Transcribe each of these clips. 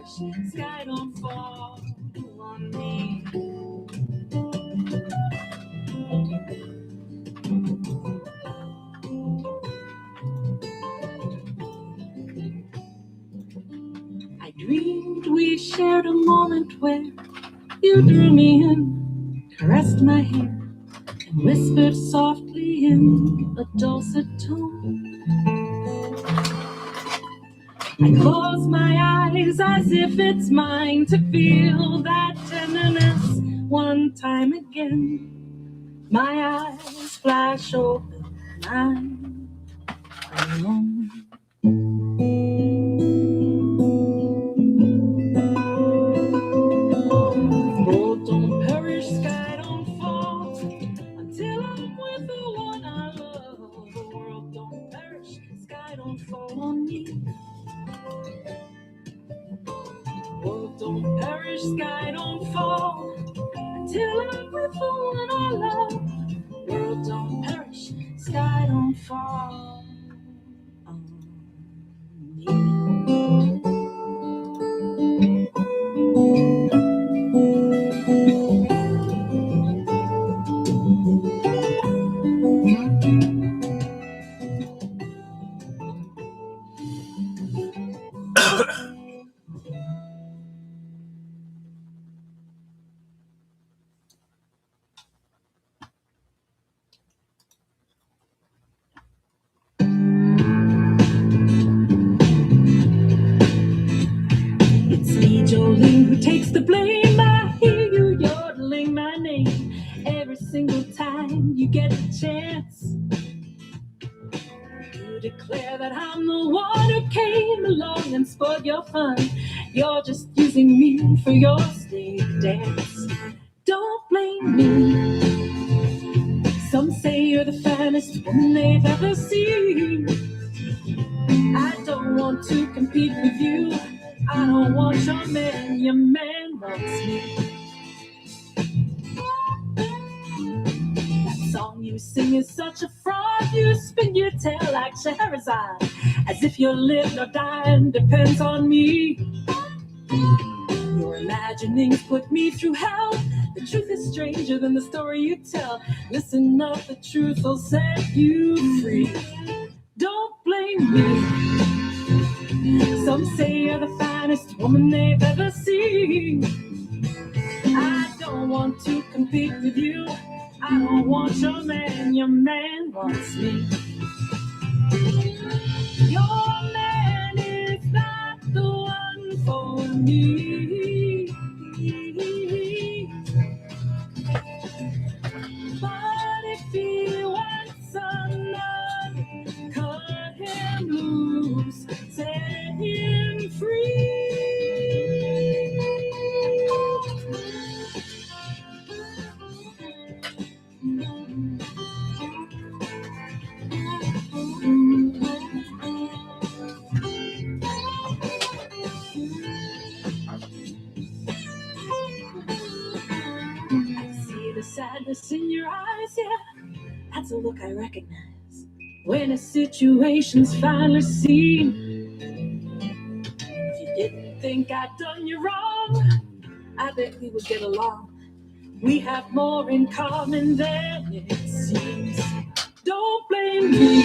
perish, sky don't fall on me. I dreamed we shared a moment where you drew me in, caressed my hair, and whispered softly in a dulcet tone. I close my eyes as if it's mine to feel that tenderness one time again. My eyes flash open, I'm alone. Oh, don't perish, sky don't fall until I'm with the one I love. The world don't perish, sky don't fall on me. World don't perish, sky don't fall until I'm with the one I love. World don't perish, sky don't fall on me. Who takes the blame? I hear you yodeling my name every single time you get the chance. You declare that I'm the one who came along and spoiled your fun. You're just using me for your stage dance. Don't blame me. Some say you're the finest woman they've ever seen. I don't want to compete with you. I don't want your man wants me. That song you sing is such a fraud. You spin your tail like Scheherazade, as if your live or die depends on me. Your imaginings put me through hell. The truth is stranger than the story you tell. Listen up, the truth will set you free. Don't blame me. Some say you're the finest woman they've ever seen. I don't want to compete with you. I don't want your man wants me. Your man is not the one for me. But if he wants another, cut him loose, set him free. See the sadness in your eyes, yeah, that's a look I recognize when a situation's finally seen. If you didn't think I'd done you wrong, I bet we would get along. We have more in common than it seems. Don't blame me.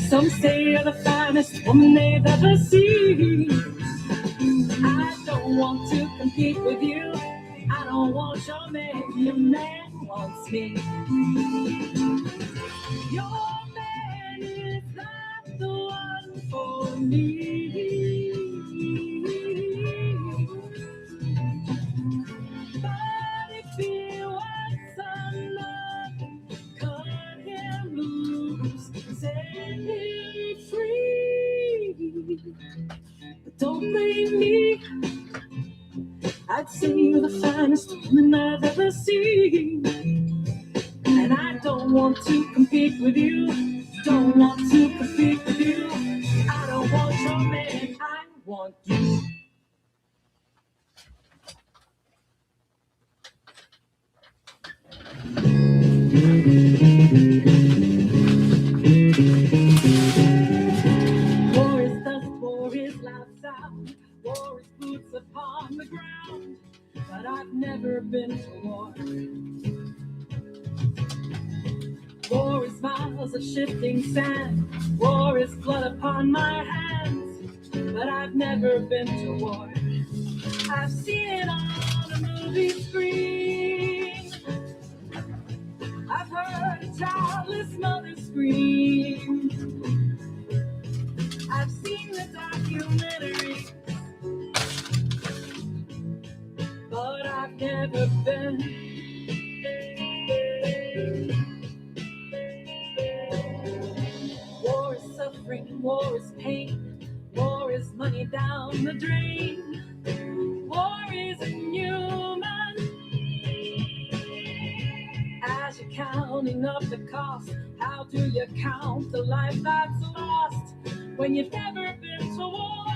Some say you're the finest woman they've ever seen. I don't want to compete with you. I don't want your man wants me. Your man is not the one for me. But if he wants another, cut him loose, set him free. But don't blame me. I'd say you're the finest woman I've ever seen. And I don't want to compete with you. Don't want to compete with you. I don't want your man, I want you. War is dust, war is loud sound. War miles of shifting sand. War is blood upon my hands, but I've never been to war. I've seen it on a movie screen. I've heard a childless mother scream. I've seen the documentary, but I've never been. War is suffering, war is pain, war is money down the drain. War is inhuman. As you're counting up the cost, how do you count the life that's lost? When you've never been to war,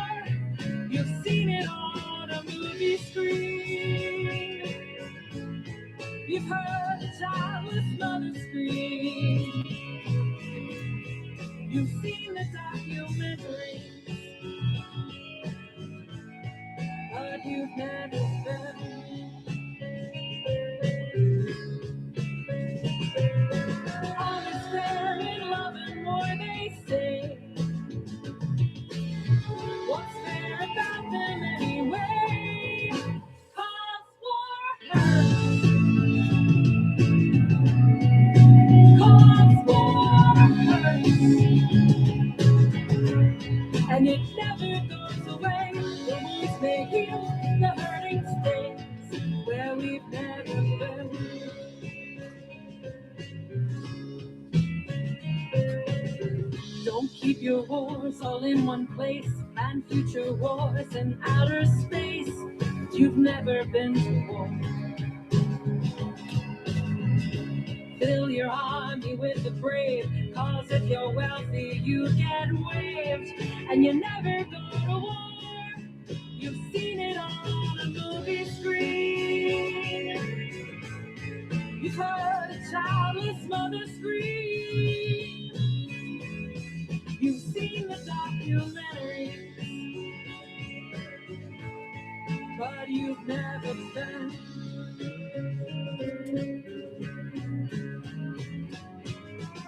you've seen it on a movie screen. You've heard a childless mother scream. You've seen the documentary, but you've never been. All is fair in love and war, they say. What's fair about them anyway? 'Cause war hurts. 'Cause war hurts. And it never goes away. The wounds may heal, the hurting stays where we've never been. Don't keep your wars all in one place. Plan future wars in outer space. You've never been to war. Fill your army with the brave, 'cause if you're wealthy, you get waived. And you never go to war. You've seen it on a movie screen. You've heard a childless mother scream. You've seen the documentaries, but you've never been.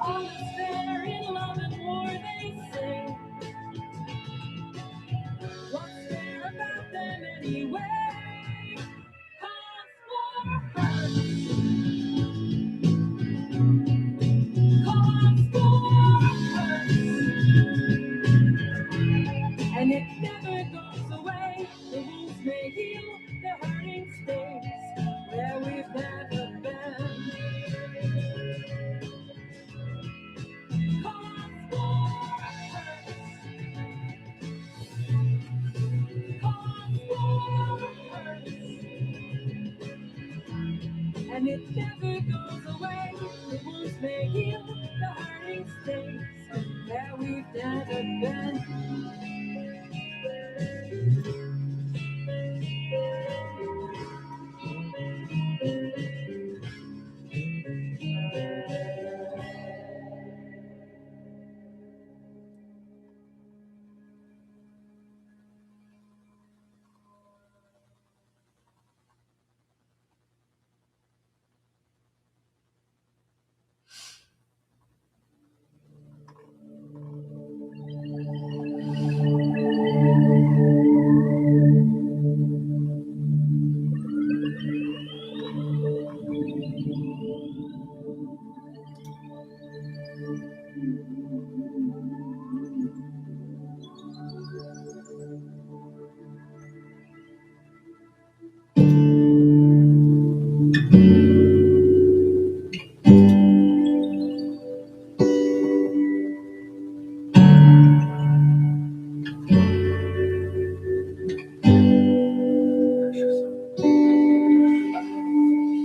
All is fair in love and war, they say. What's fair about them anyway? 'Cause war hurts. 'Cause war hurts. And it never goes away. The wounds may heal, the hurting stays where we've never been. 'Cause war hurts. 'Cause war hurts. And it never goes away. The wounds may heal, the hurting stays where we've never been.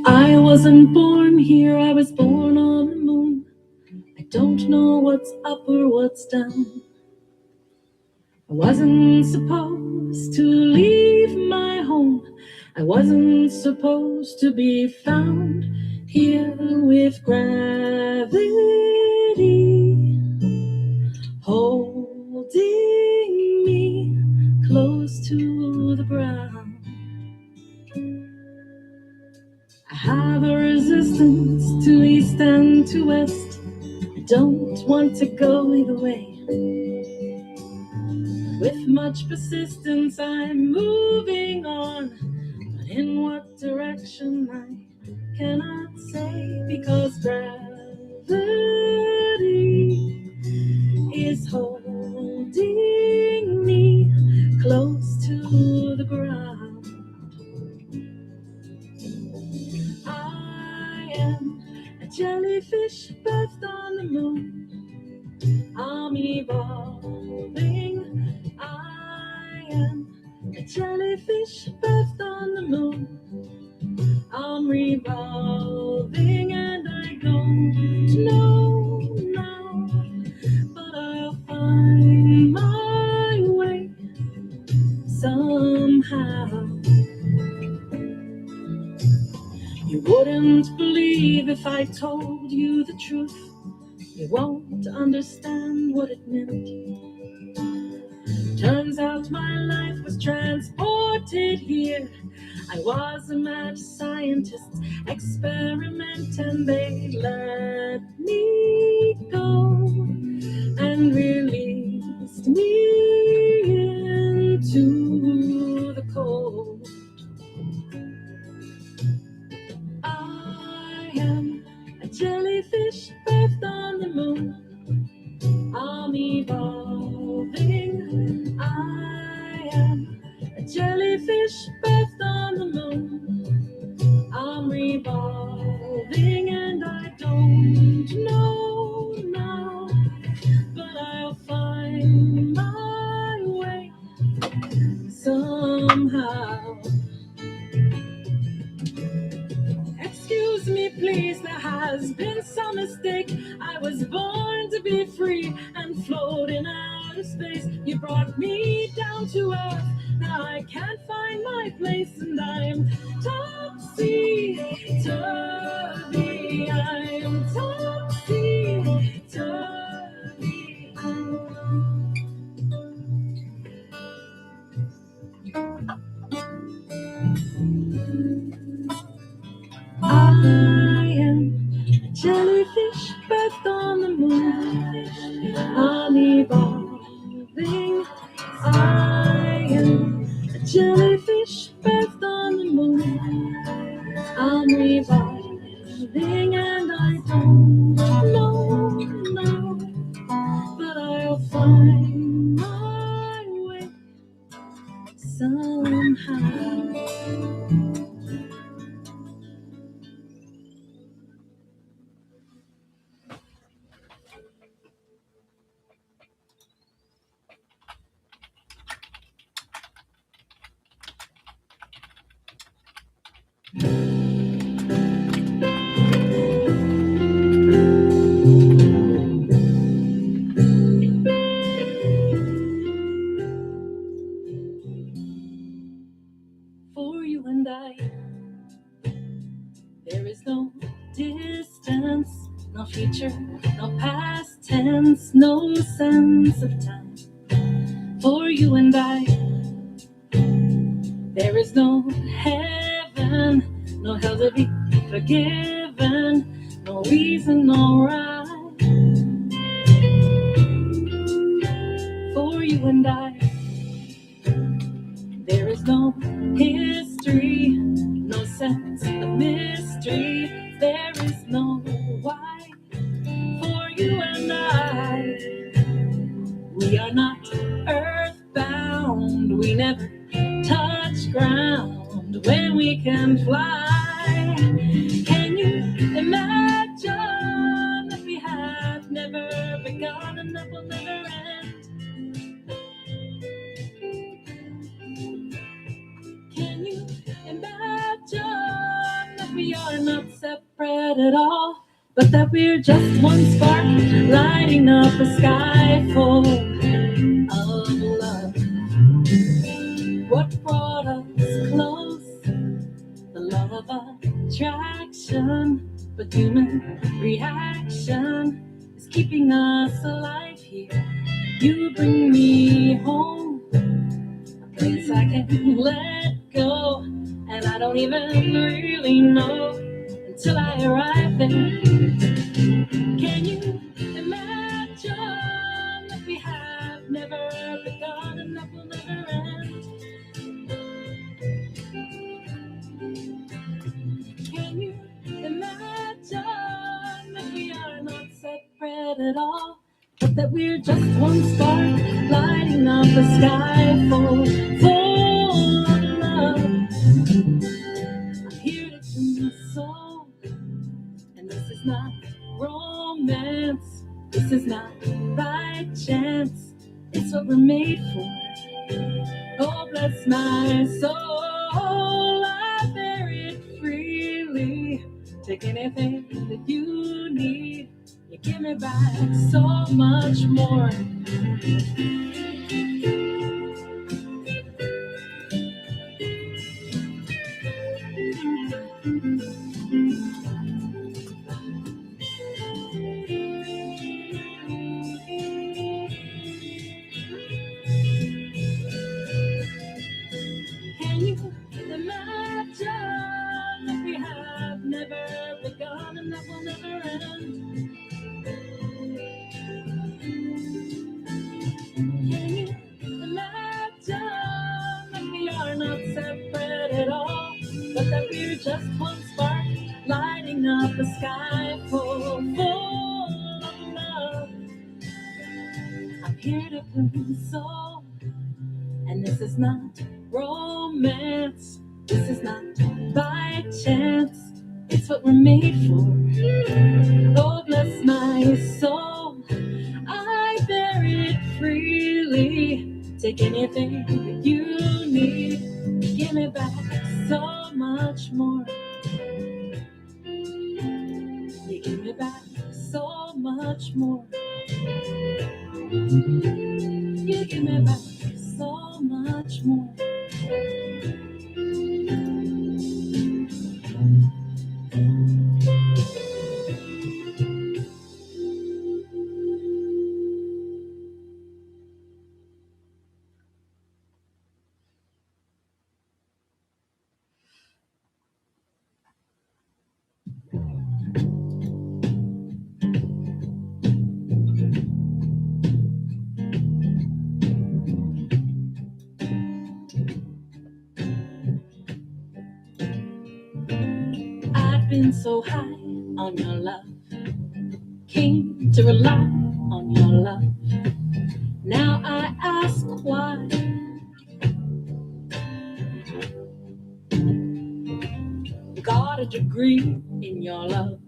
I wasn't born here, I was born on the moon. I don't know what's up or what's down. I wasn't supposed to leave my home. I wasn't supposed to be found here with gravity holding me close to the ground. I have a resistance to east and to west. don't want to go either way. With much persistence, I'm moving on. But in what direction, I cannot say, because gravity is holding me close to the ground. I am a jellyfish birthed on the moon. I'm evolving. I am a jellyfish birthed on the moon. I'm revolving and I don't know now, but I'll find my way somehow. You wouldn't believe if I told you the truth. You won't understand what it meant. Turns out my life was transported here. I was a mad scientist experiment, and they let me go and released me into the cold. I am a jellyfish birthed on the moon. I'm evolving. I am a jellyfish birthed on the moon. I'm revolving and I don't know now, but I'll find my way somehow. Excuse me, please, there has been some mistake. I was born to be free and float in outer space. You brought me down to earth. Now I can't find my place, and I'm topsy-turvy. I am topsy-turvy. I am a jellyfish birthed on the moon. I'm evolving. I am a jellyfish birthed on the moon. I'm evolving and I don't know now, but I'll find my way somehow. For you and I, there is no distance, no future, no past tense, no sense of time. For you and I, there is no heaven, no hell to be forgiven, no reason, no right. For you and I, there is no history, no sense of mystery, there is no why. For you and I, we are not earthbound, we never touch ground when we can fly. Can you imagine if we have never begun and that will never end? Can you imagine that we are not separate at all, but that we're just one spark lighting up a sky full of love? What brought us close? The law of attraction, but human reaction is keeping us alive here. You bring me home, a place I can't let go, and I don't even really know until I arrive there. Can you separate at all, but that we're just one spark lighting up the sky full of love. I'm here to tune my soul, and this is not romance. This is not by chance. It's what we're made for. Oh, bless my soul. I bear it freely. Take anything that you need. You give me back so much more. Can you imagine that we have never begun and that will never end? Can you imagine that we are not separate at all, but that we're just one spark lighting up the sky full of love? I'm here to console, and this is not romance. This is not by chance. It's what we're made for. Oh, bless my soul. I bear it freely. Take anything that you need. Give me back so much more. You give me back so much more. You give me back so much more. I've been so high on your love, came to rely on your love. Now I ask why. Got a degree in your love,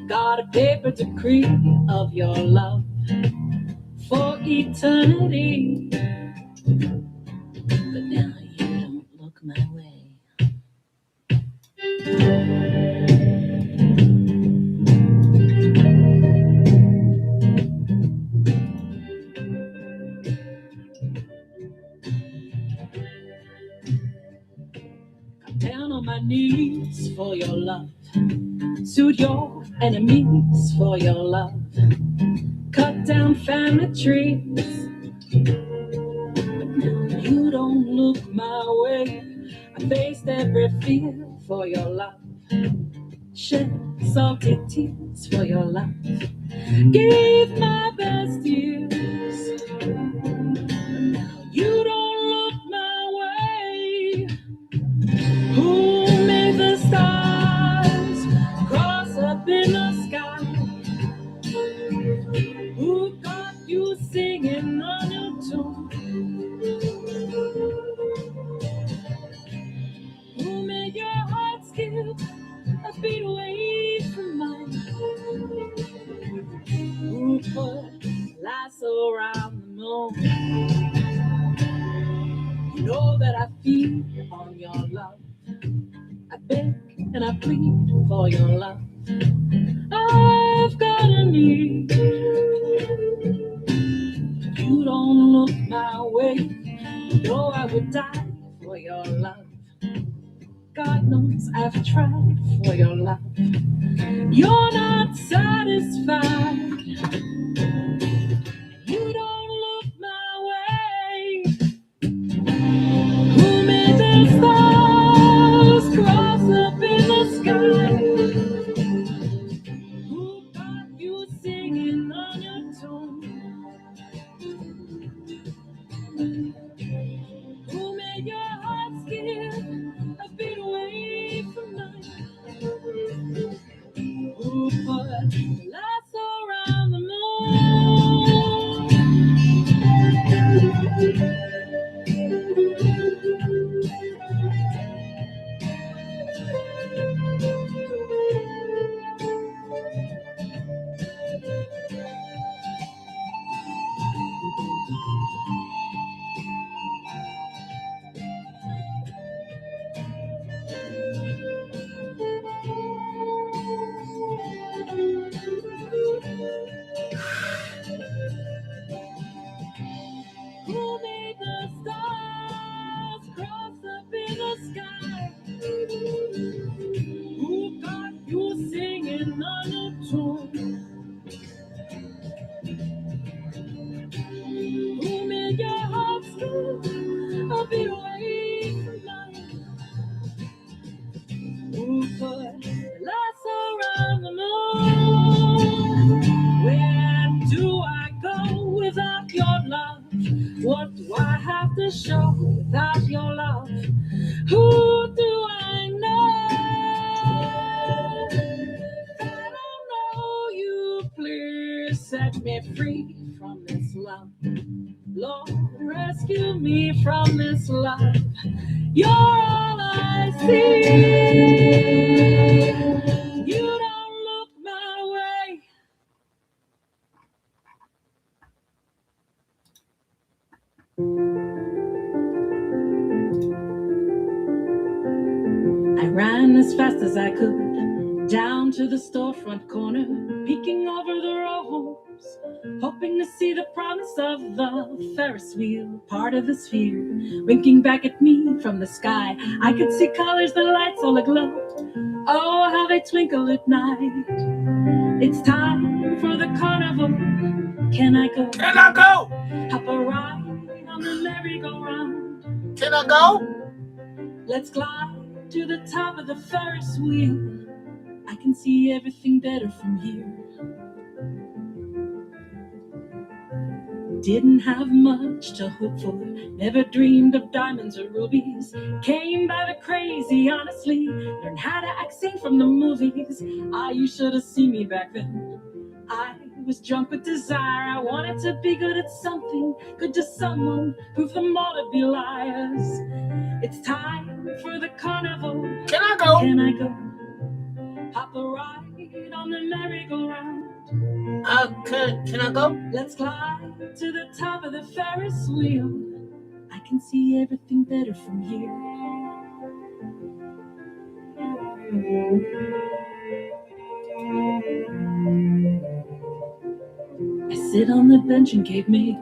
got a paper decree of your love for eternity. But now you don't look my way. Come down on my knees for your love, suit your enemies for your love, cut down family trees. But now you don't look my way. I faced every fear for your love, shed salty tears for your love, gave my best years. Now you don't look my way. Who made the stars cross up in the sky? Who got you singing on your tune? Who made your heart skip a beat away from mine? Who put lasso around the moon? You know that I feed on your love. I beg and I plead for your love. I've got a need. You don't look my way. You know I would die for your love. God knows I've tried for your love. You're not satisfied. You don't look my way. Who made the stars cross up in the sky? Who got you singing on your tune? Who made your heart skip a beat away from mine? Who put lasso Who made the stars cross up in the sky? Who got you singing on a tune? Who made your heart scream a bit away from mine? Who put lights around the moon? Where do I go without your love? What do I have to show without your love? Who do I know? I don't know you. Please set me free from this love. Lord, rescue me from this love. You're all I see. You don't look my way. I ran as fast as I could, down to the storefront corner, peeking over the rows, hoping to see the promise of the Ferris wheel, part of the sphere, winking back at me from the sky. I could see colors, the lights all aglow. Oh, how they twinkle at night. It's time for the carnival. Can I go? Can I go? Hop a ride on the merry-go-round. Can I go? Let's glide to the top of the Ferris wheel. I can see everything better from here. Didn't have much to hope for, never dreamed of diamonds or rubies. Came by the crazy, honestly, learned how to act, sing from the movies. You should have seen me back then. I was drunk with desire. I wanted to be good at something, good to someone, prove them all to be liars. It's time for the carnival. Can I go? Can I go? Hop a ride on the merry-go-round. Can I go? Let's climb to the top of the Ferris wheel. I can see everything better from here. I sit on the bench in Cape May.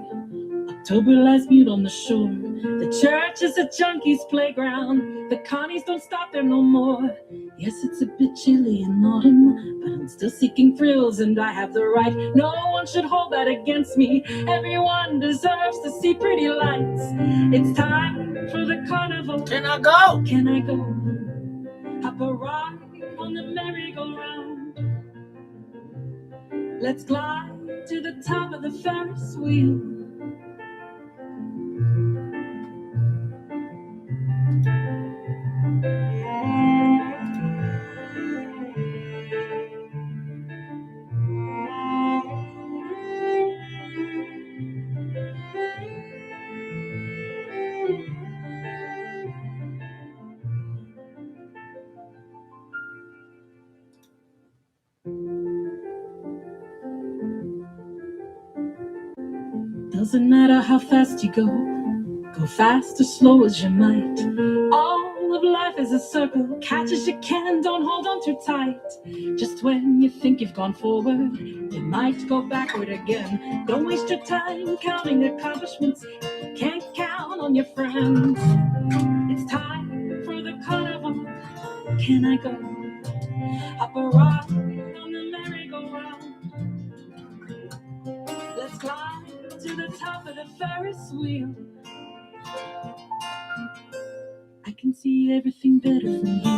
October lies mute on the shore. The church is a junkie's playground. The connies don't stop there no more. Yes, it's a bit chilly in autumn, but I'm still seeking thrills, and I have the right. No one should hold that against me. Everyone deserves to see pretty lights. It's time for the carnival. Can I go? Can I go? Hop a ride on the merry-go-round. Let's glide to the top of the Ferris wheel. Doesn't matter how fast you go fast or slow as you might. All of life is a circle, catch as you can, don't hold on too tight. Just when you think you've gone forward, you might go backward again. Don't waste your time counting accomplishments, can't count on your friends. It's time for the carnival. Can I go? Hop a ride on the merry-go-round. Let's climb to the top of the Ferris wheel. I can see everything better from here.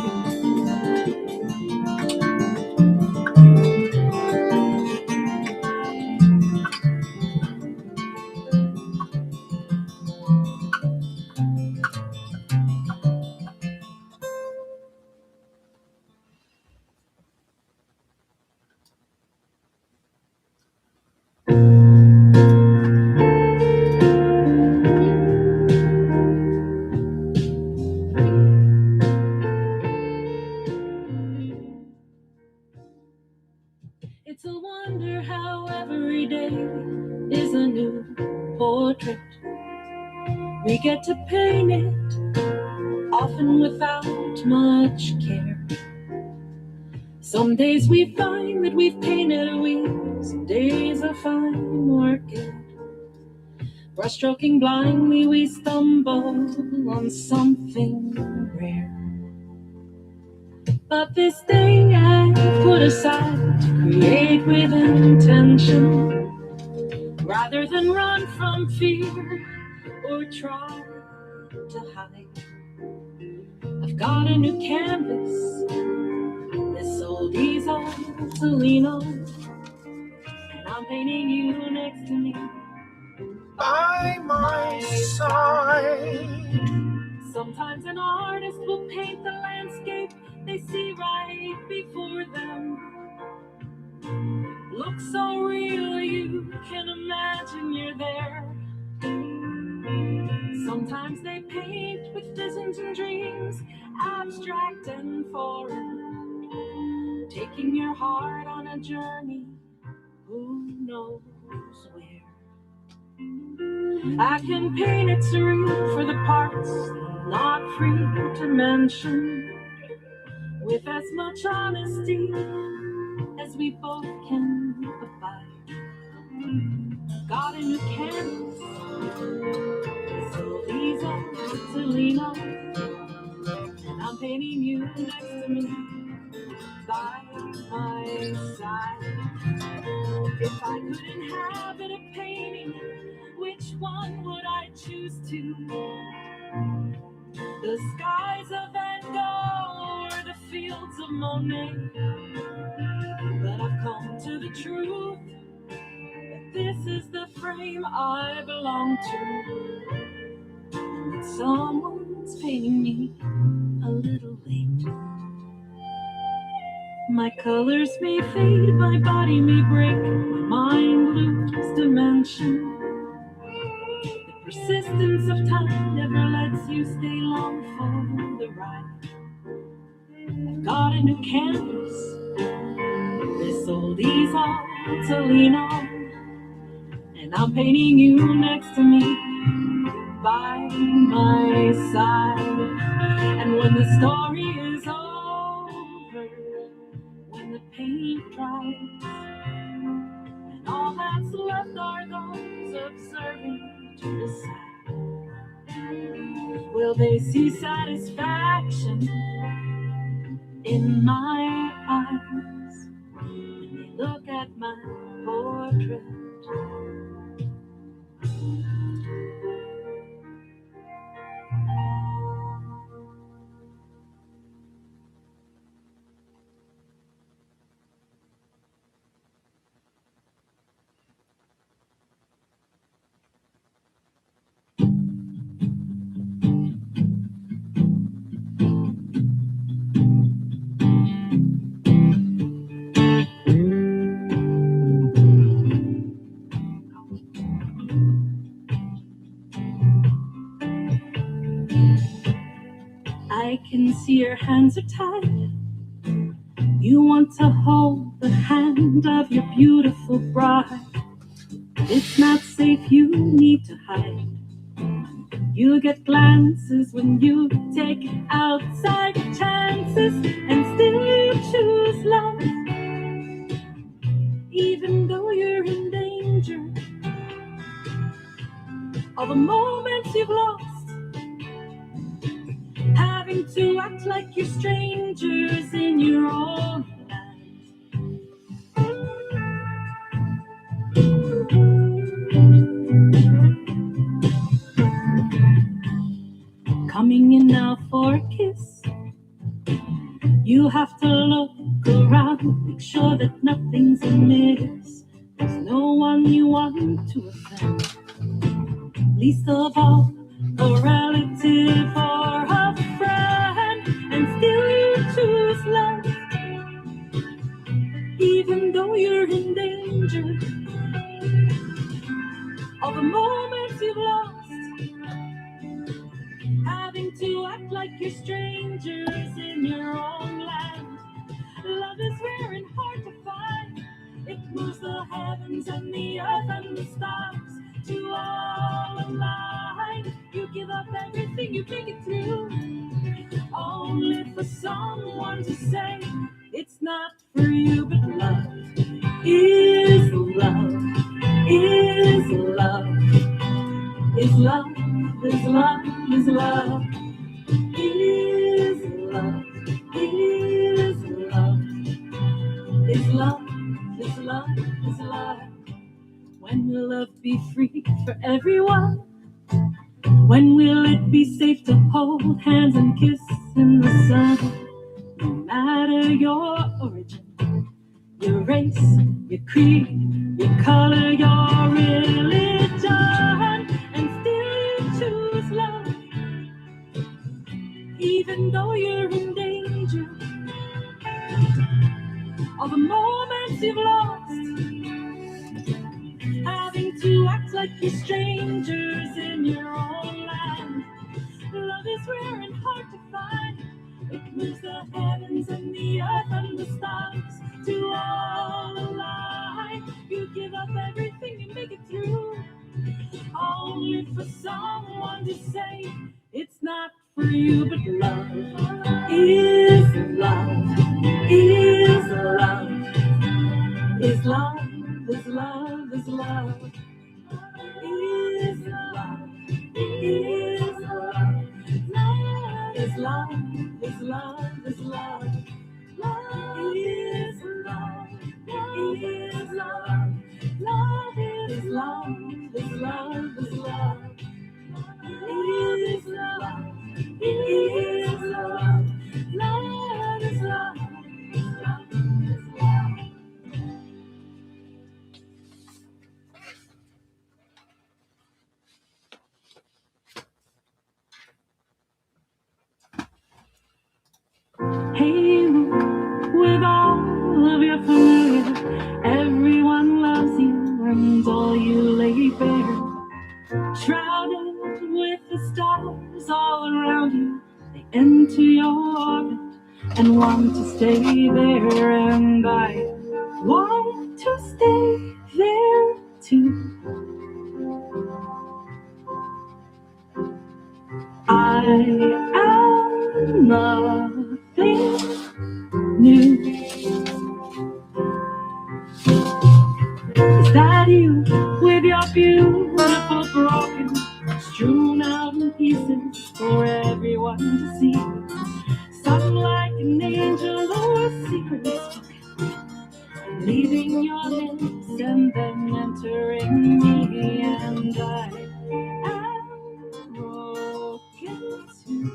every day is a new portrait. We get to paint it, often without much care. Some days we find that we've painted a wheel, some days are fine working. Brushstroking blindly, we stumble on something rare. But this day I put aside to create with intention, rather than run from fear or try to hide. I've got a new canvas, this old easel to lean on, and I'm painting you next to me, by my side. Sometimes an artist will paint the landscape they see right before them. Looks so real you can imagine you're there. Sometimes they paint with visions and dreams, abstract and foreign, taking your heart on a journey, who knows where. I can paint it surreal for the parts not free to mention, with as much honesty as we both can abide. Got a new canvas, so these are to lean on, and I'm painting you next to me, by my side. If I could inhabit a painting, which one would I choose to? The skies of Van Gogh or the fields of Monet? But I've come to the truth that this is the frame I belong to, and that someone's painting me a little late. My colors may fade, my body may break, my mind lose dimension. The persistence of time never lets you stay long for the ride. I've got a new canvas, this old easel to lean on, and I'm painting you next to me, by my side. And when the story is over, when the paint dries, and all that's left are those observing to decide, will they see satisfaction in my eyes when they look at my portrait? I can see your hands are tied. You want to hold the hand of your beautiful bride. It's not safe, you need to hide. You get glances when you take outside chances, and still you choose love, even though you're in danger. All the moments you've lost, having to act like you're strangers in your own land. Coming in now for a kiss, you have to look around, make sure that nothing's amiss. There's no one you want to offend, least of all a relative or a friend, and still you choose love, even though you're in danger. All the moments you've lost, having to act like you're strangers in your own land. Love is rare and hard to find. It moves the heavens and the the earth and the stars to all align. You give up everything, you make it through, only for someone to say it's not for you. But love is love, is love, is love, is love, is love, is love, is love, is love, is love, is love. When will love be free for everyone? When will it be safe to hold hands and kiss in the sun? No matter your origin, your race, your creed, your color, your religion, and still you choose love, even though you're in danger. All the moments you've lost, having to act like you're strangers in your own land. Love is rare and hard to find. It moves the heavens and the earth and the stars to all align. You give up everything, you make it through, only for someone to say it's not for you. But love is love, is love, is love, is love, is love, is love, is love, is love, is love, is love, love is love, is love, love is love, is love, is love, is love, is love, love is love, love is love. Hey, look, with all of your familiar, everyone loves you and all you lay bare. Shrouded with the stars all around you, they enter your orbit and want to stay there. And I want to stay there too. I am nothing new. Is that you with your beautiful broken, strewn out in pieces for everyone to see? Some like an angel or a secret stuck, leaving your lips and then entering me. And I am broken too.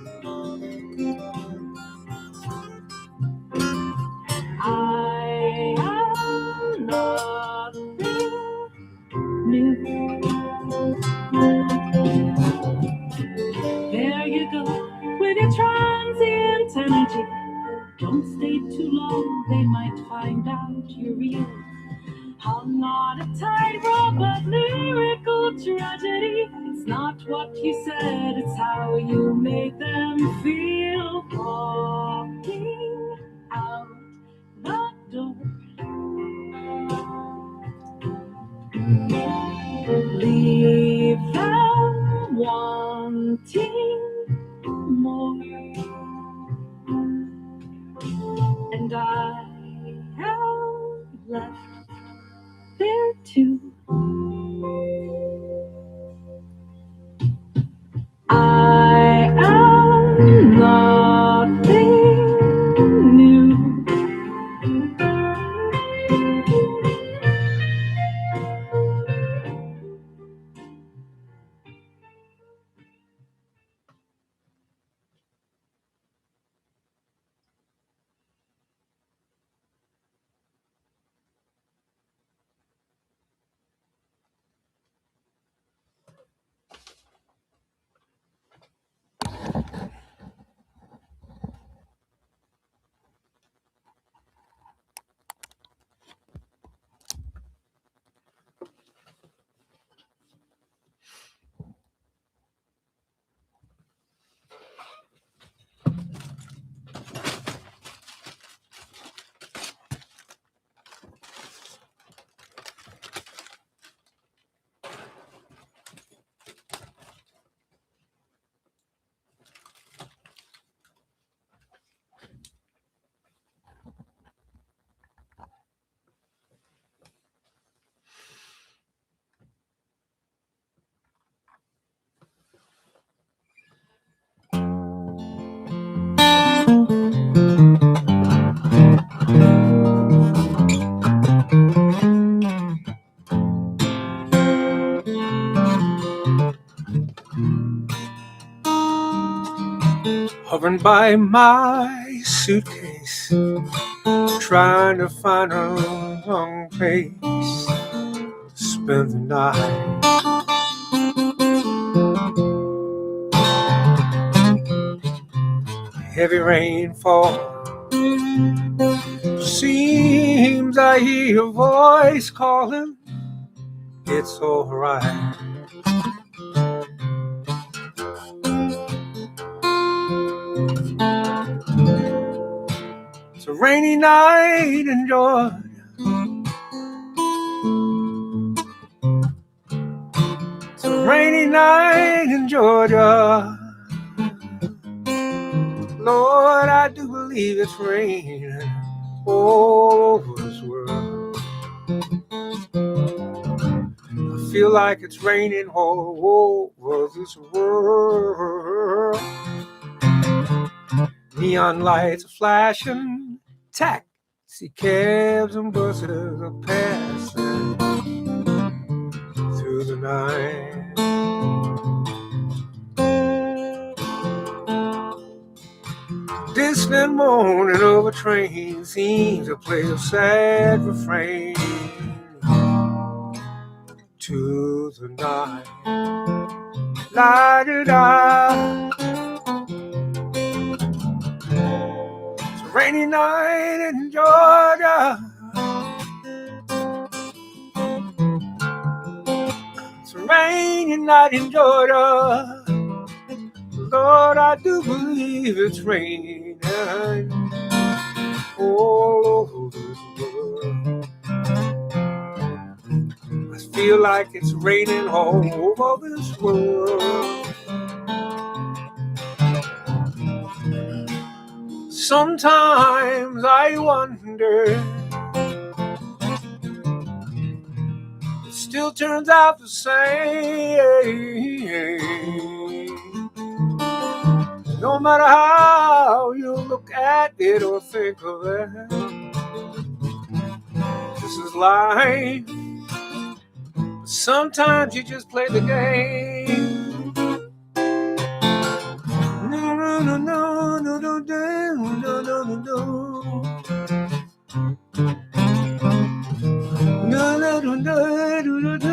I am nothing new. There you go with your transient energy. Don't stay too long, they might find out you're real. I'm not a tightrope, but lyrical tragedy. It's not what you said, it's how you made them feel. Walking out the door, leave them wanting more. And I am left there too. I am nothing new. hovering by my suitcase, trying to find a wrong place to spend the night. Heavy rainfall. Seems I hear a voice calling. It's alright. It's a rainy night in Georgia. It's a rainy night in Georgia. Lord, I do believe it's raining all over this world. I feel like it's raining all over this world. Neon lights are flashing, taxi cabs and buses are passing through the night. Distant moaning of a train seems to play a sad refrain to the night. La da da. It's a rainy night in Georgia. It's a rainy night in Georgia. Lord, I do believe it's raining all over this world. I feel like it's raining all over this world. Sometimes I wonder, it still turns out the same. No matter how you look at it or think of it, this is life. Sometimes you just play the game. No, no, no, no, no, no, no, no, no, no. No, no, no, no, no, no.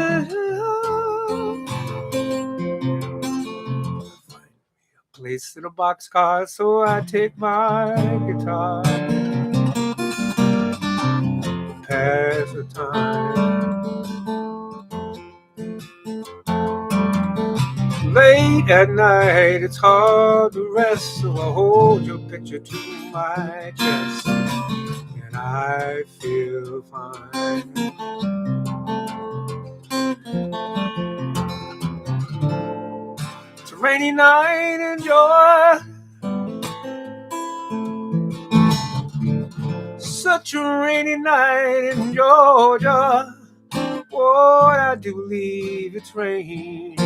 Place in a boxcar, so I take my guitar, pass the time. Late at night, it's hard to rest, so I hold your picture to my chest, and I feel fine. It's a rainy night in Georgia. Such a rainy night in Georgia. Boy, I do believe it's raining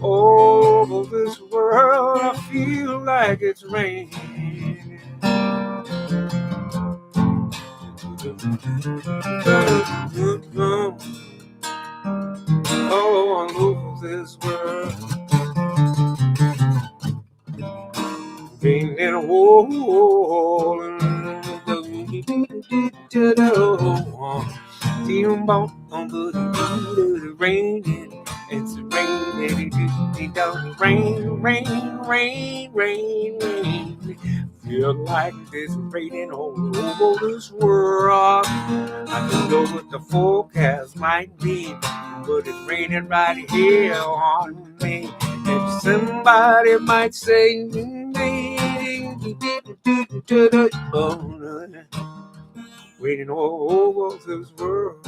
all over this world. I feel like it's raining all over this world. Raining a wall and raining. It's raining, rain. Feel like it's raining all over this world. I don't know what the forecast might be, but it's raining right here on me. And somebody might say, raining all over this world.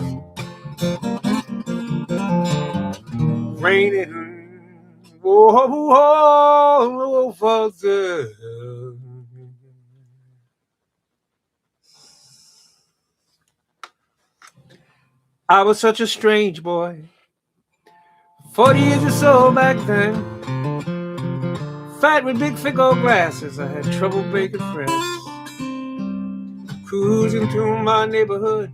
Raining all over the. I was such a strange boy, 40 years or so back then. Fat with big thick old glasses, I had trouble making friends. Cruising through my neighborhood,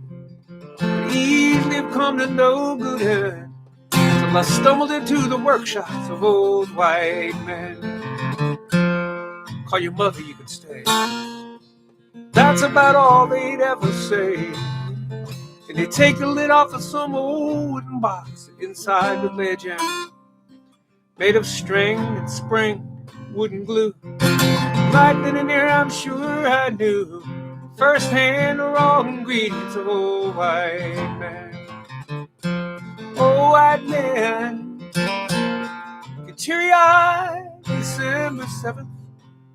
easily come to no good end. I stumbled into the workshops of old white men. Call your mother, you can stay. That's about all they'd ever say. And they take the lid off of some old wooden box inside the legend, made of string and spring, wooden glue. Right then and there, I'm sure I knew firsthand the raw ingredients of old white man. Old white man, get teary-eyed, December 7th.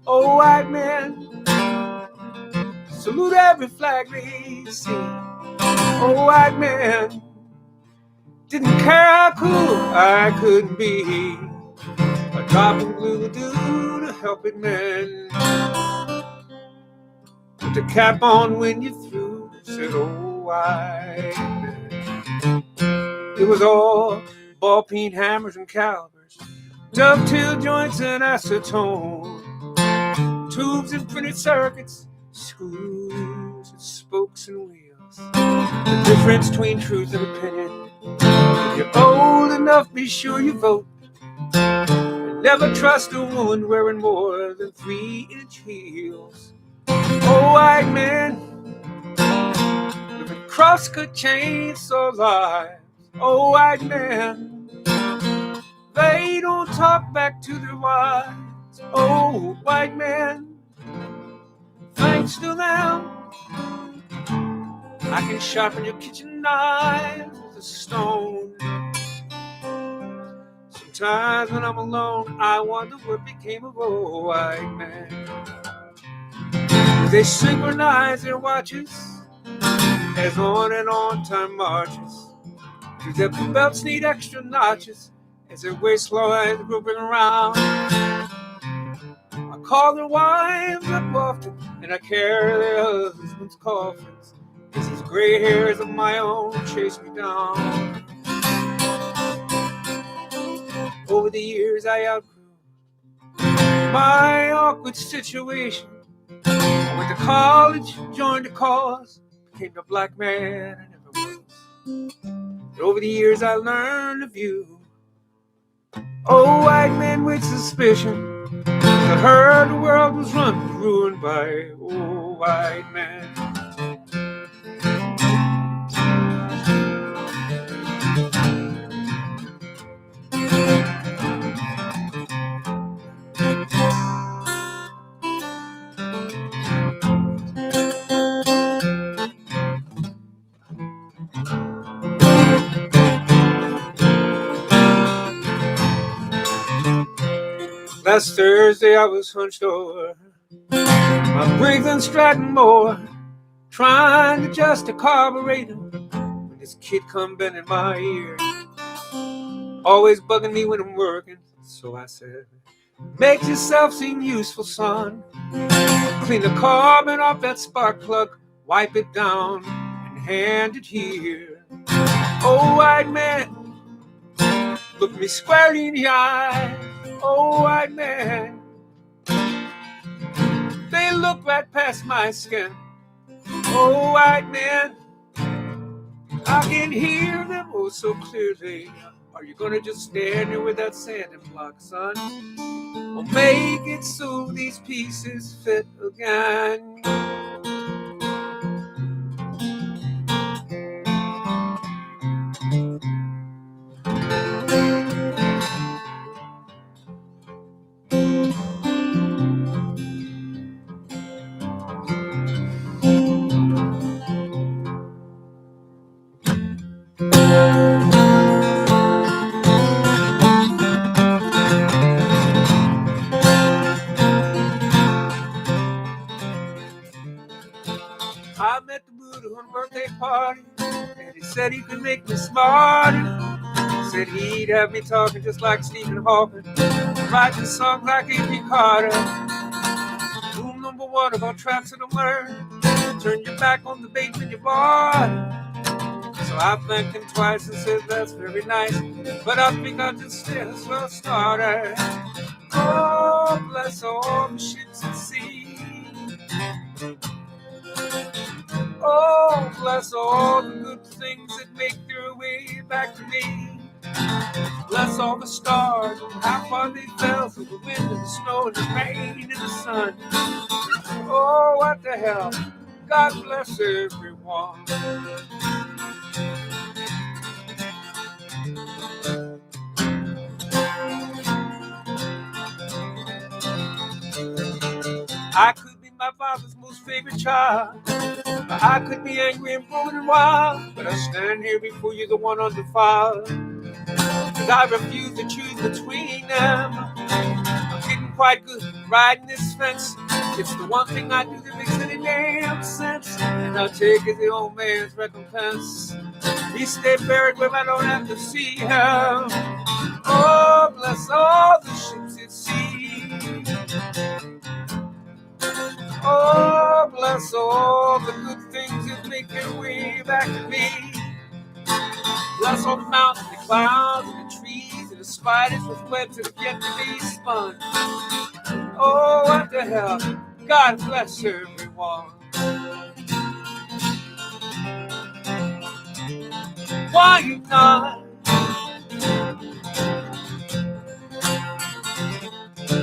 Old white man, salute every flag they see. Old white man, didn't care how cool I could be. A drop of glue would do to help it mend. Put the cap on when you're through, said old white man. It was all ball peen hammers and calipers, dovetail joints and acetone, tubes and printed circuits, screws and spokes and wheels. The difference between truth and opinion. If you're old enough, be sure you vote. And never trust a woman wearing more than 3-inch heels. Old white men living cross-cut chainsaw lives. Old white men, they don't talk back to their wives. Old white men, thanks to them, I can sharpen your kitchen knife with a stone. Sometimes when I'm alone, I wonder what became of old white men. They synchronize their watches as on and on time marches. Do their belts need extra notches as their waistlines groping around? I call their wives up often and I carry their husbands' coffins as these gray hairs of my own chase me down. Over the years I outgrew my awkward situation. I went to college, joined a cause, became the black man I never was. But over the years I learned to view old white men with suspicion. I heard the world was ruined by old white men. Last Thursday I was hunched over, my breathing striding more, trying to adjust the carburetor when this kid come bending my ear, always bugging me when I'm working. So I said, make yourself seem useful, son. Clean the carbon off that spark plug, wipe it down and hand it here. Old white man, look me squarely in the eye. Old white man, they look right past my skin. Old white man, I can hear them oh so clearly. Are you gonna just stand there with that sanding block, son? Or make it so these pieces fit again? I met the Buddha on a birthday party, and he said he could make me smarter. He said he'd have me talking just like Stephen Hawking, writing songs like A.P. Carter. Rule number 1 about traps that I've learned: turn your back on the bait when you're bored. So I thanked him twice and said that's very nice, but I think I'll just stay a slow starter. Oh, bless all the ships at sea. Oh, bless all the good things that make their way back to me. Bless all the stars and how far they fell through the wind and the snow and the rain and the sun. Oh, what the hell? God bless everyone. I could be my father's most favorite child. I could be angry and bold and wild, but I stand here before you, the one undefiled. Cause I refuse to choose between them. I'm getting quite good at riding this fence. It's the one thing I do that makes any damn sense. And I'll take it the old man's recompense. He stayed buried where I don't have to see him. Oh, bless all the ships at sea. Oh, bless all the good things that make their way back to me. Bless all the mountains, the clouds, and the trees, and the spiders with webs that have yet to be spun. Oh, what the hell? God bless everyone. Why not?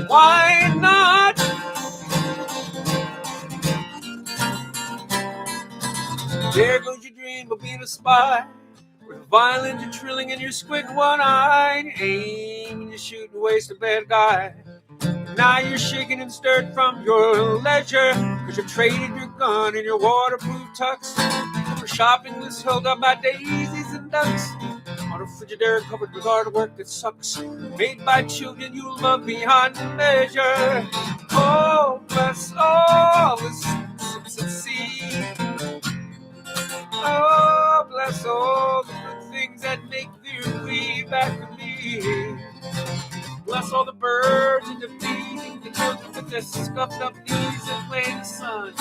Why not? There goes your dream of being a spy, with violins and trilling and you're squinting one eye, and aim and you're shooting waste a bad guy. Now you're shaking and stirred from your leisure, cause you've traded your gun and your waterproof tux for a shopping list held up by daisies and ducks on a Frigidaire covered with artwork that sucks, made by children you love beyond measure. Oh, bless all the ships at sea. Oh, bless all the good things that make their way back to me. Bless all the birds and the bees and the children with their scuffed up knees that play in the sun.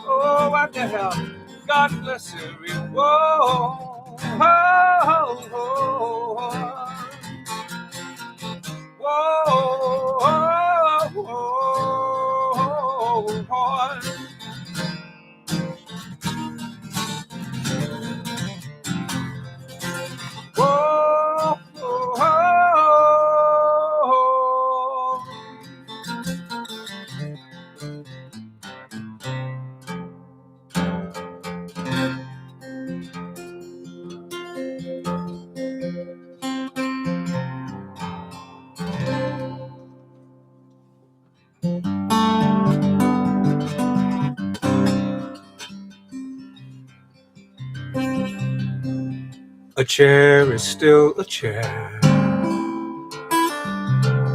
Oh, what the hell? God bless everyone. Whoa, whoa, whoa, whoa, whoa, whoa. Whoa, whoa, whoa. A chair is still a chair,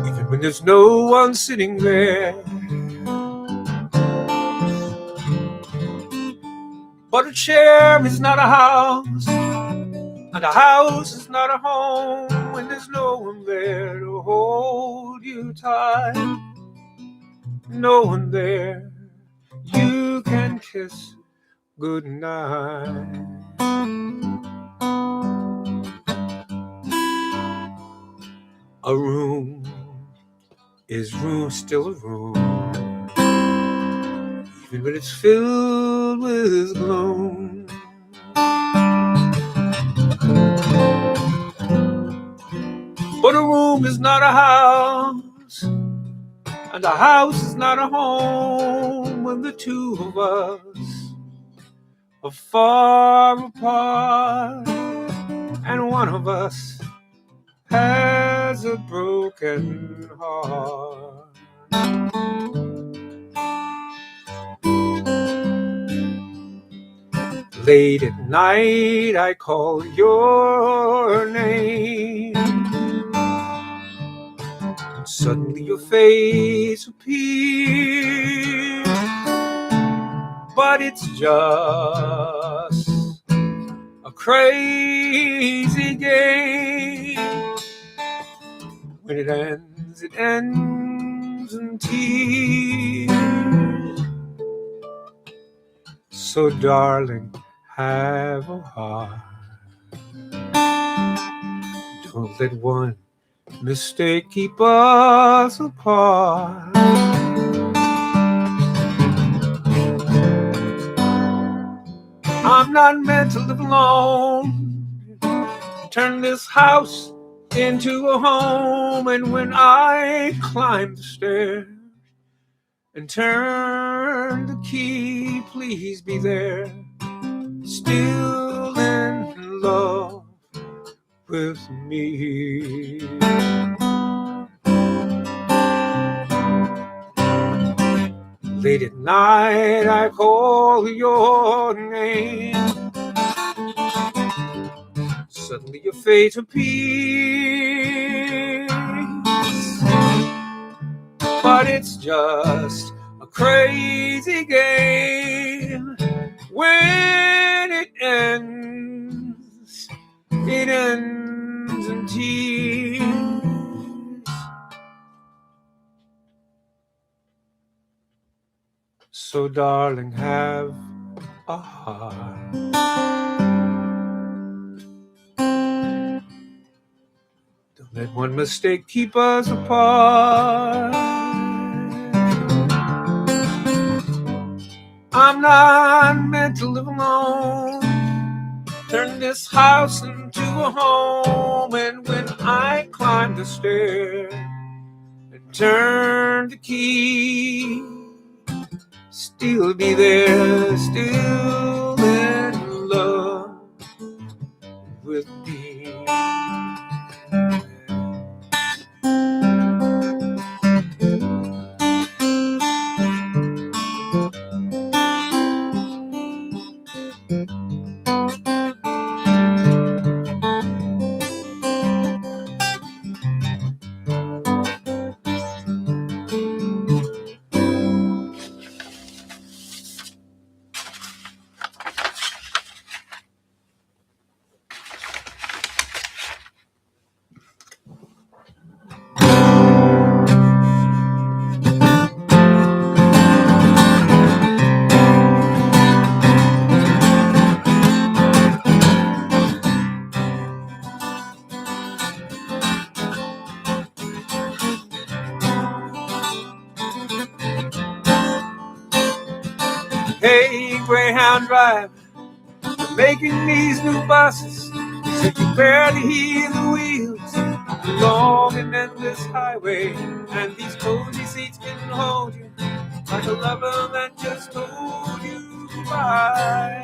even when there's no one sitting there. But a chair is not a house, and a house is not a home when there's no one there to hold you tight. No one there you can kiss goodnight. A room is room, still a room, even when it's filled with gloom. But a room is not a house, and a house is not a home when the two of us are far apart, and one of us has a broken heart. Late at night I call your name, and suddenly your face appears. But it's just a crazy game. When it ends in tears. So darling, have a heart. Don't let one mistake keep us apart. I'm not meant to live alone. Turn this house into a home, and when I climb the stairs and turn the key, please be there, still in love with me. Late at night I call your name. Suddenly your face appears, but it's just a crazy game. When it ends in tears. So darling, have a heart. Don't let one mistake keep us apart. I'm not meant to live alone. Turn this house into a home, and when I climb the stair and turn the key, still be there, still in love with me. Hey, Greyhound driver, you're making these new buses, so you barely hear the wheels. Long and endless highway, and these cozy seats can hold you like a lover that just told you goodbye.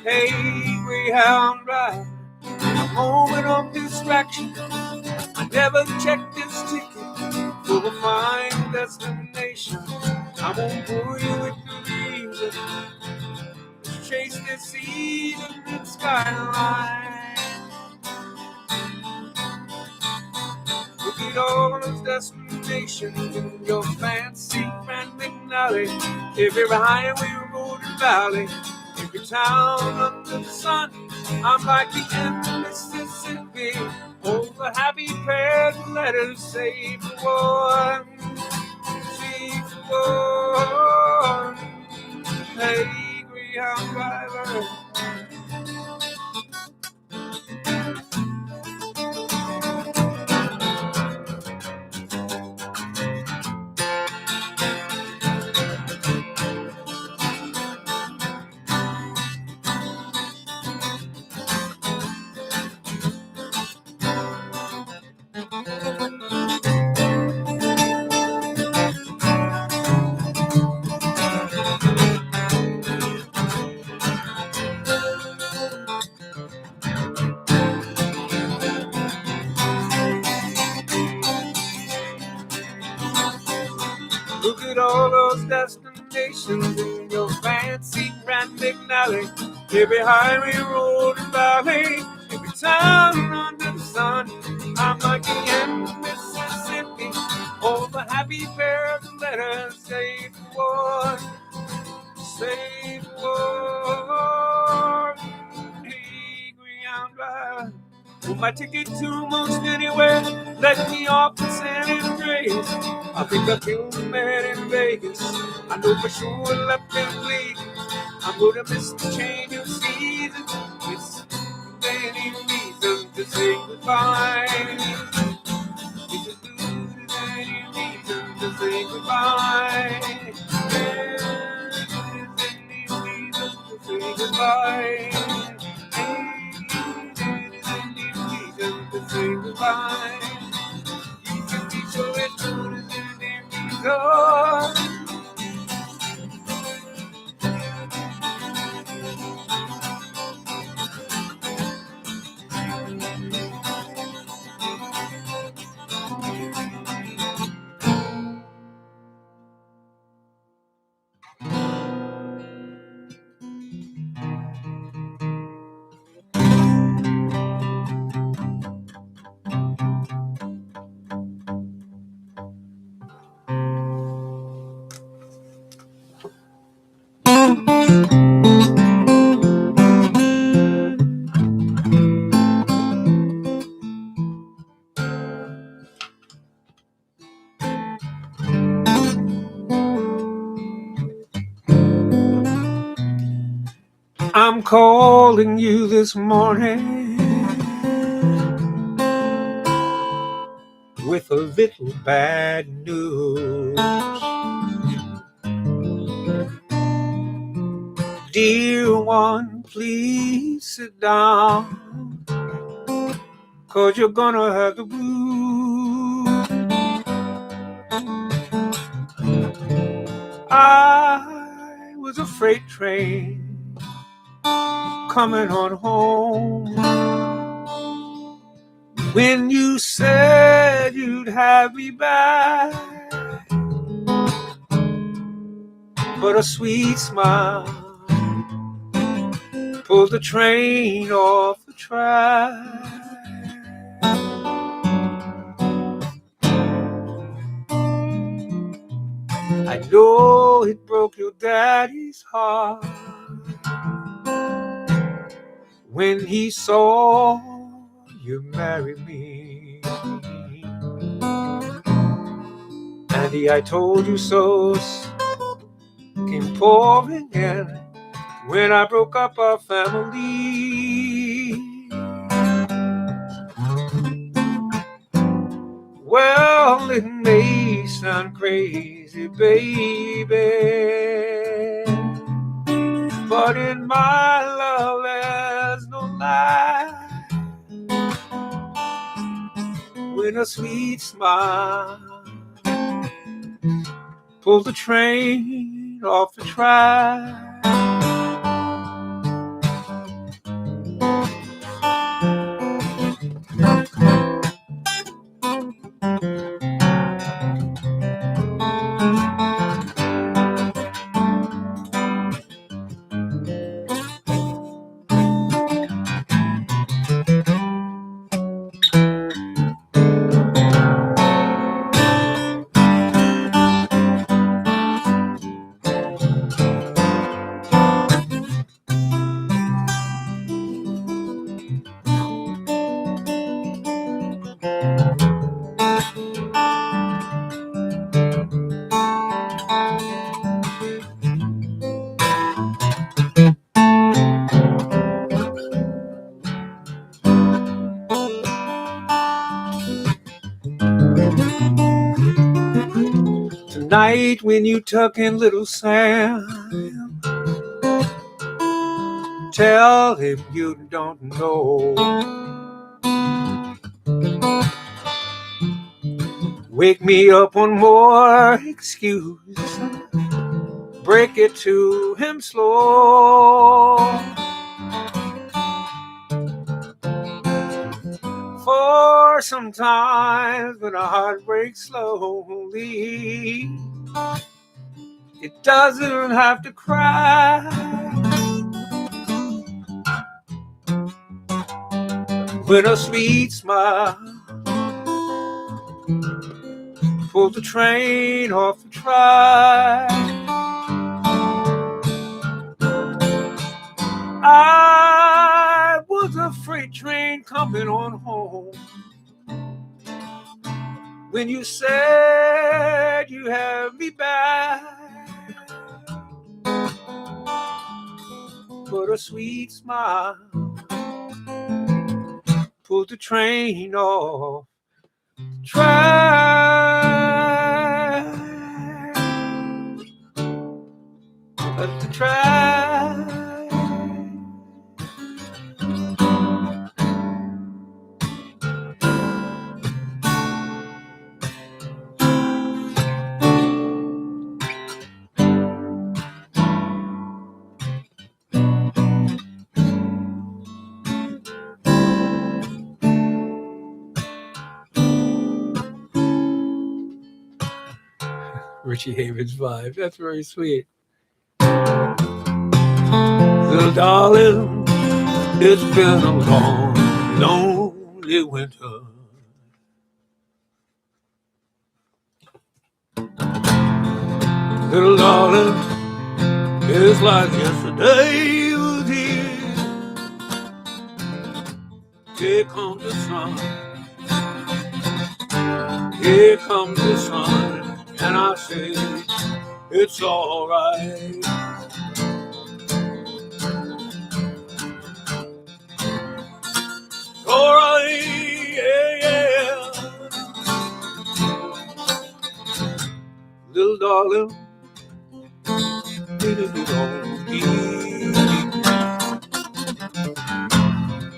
Hey, Greyhound driver, in a moment of distraction, I never checked this ticket for a fine destination. I won't bore you with the reason. Let's chase this evening skyline. Look at all those destinations in your fancy Grand McNally. Every highway, road, and valley, every town under the sun. I'm like the end of Mississippi. Oh, the happy pair of letters save the one. Save the one. Hey, Greyhound driver. Look at all those destinations in your fancy Grand McNally. Every highway, road, and valley, every town under the sun. I'm like the end of Mississippi. All the happy pair of letters save the war. Save the war. Hey, Greyhound driver. For my ticket to most anywhere, let me off in San Andreas. I think I killed a man in Vegas. I know for sure I left him bleeding. I'm gonna miss the change of seasons. It's any reason to say goodbye. It's as good as any reason to say goodbye. As any reason to say goodbye. goodbye. Reason to say goodbye. You can be so good as any reason. I'm calling you this morning with a little bad news. Dear one, please sit down, 'cause you're gonna have the blues. I was a freight train coming on home when you said you'd have me back, but a sweet smile pulled the train off the track. I know it broke your daddy's heart when he saw you marry me. And the I told you so came pouring in when I broke up our family. Well, it may sound crazy, baby, but in my love there's no lie. When a sweet smile pulls the train off the track. Tonight when you tuck in little Sam, tell him you don't know. Wake me up one more excuse, break it to him slow. For sometimes when a heart breaks slowly, it doesn't have to cry. When a sweet smile pulls the train off the track, I was a freight train coming on home when you said you had me back, but a sweet smile pulled the train off the track. At the track. Richie Havens vibe. That's very sweet. Little darling, it's been a long, lonely winter. Little darling, it's like yesterday was here. Here comes the sun. Here comes the sun. And I say, it's all right. All right, yeah, yeah. Little darling,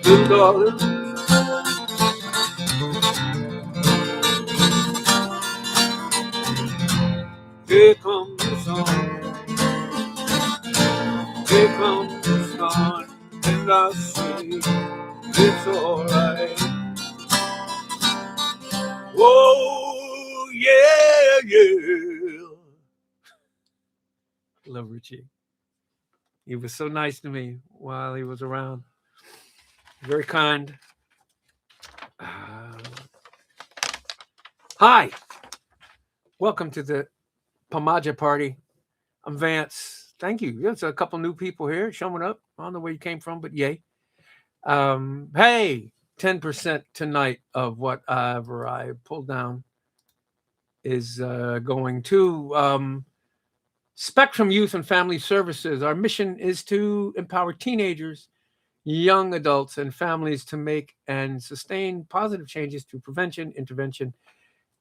little darling, here comes the sun. Here comes the sun, and I say it's all right. Whoa, yeah, yeah. Love Richie. He was so nice to me while he was around. Very kind. Hi. Welcome to the Pajama Party. I'm Vance. Thank you. There's a couple new people here showing up. I don't know where you came from, but yay. Hey, 10% tonight of whatever I pulled down is going to Spectrum Youth and Family Services. Our mission is to empower teenagers, young adults, and families to make and sustain positive changes through prevention, intervention,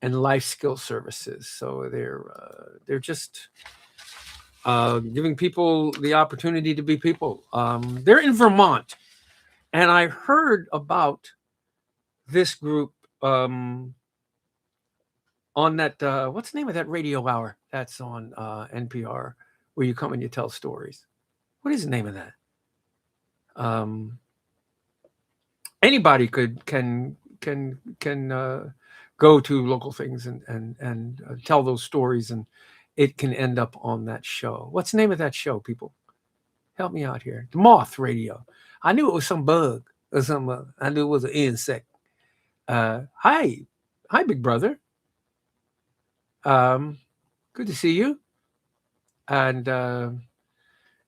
and life skill services. So they're just giving people the opportunity to be people. They're in Vermont, and I heard about this group on that what's the name of that radio hour that's on NPR where you come and you tell stories? What is the name of that? Anybody can go to local things and tell those stories, and it can end up on that show. What's the name of that show, people? Help me out here. The Moth Radio. I knew it was some bug or something. I knew it was an insect. Hi, big brother. Good to see you. And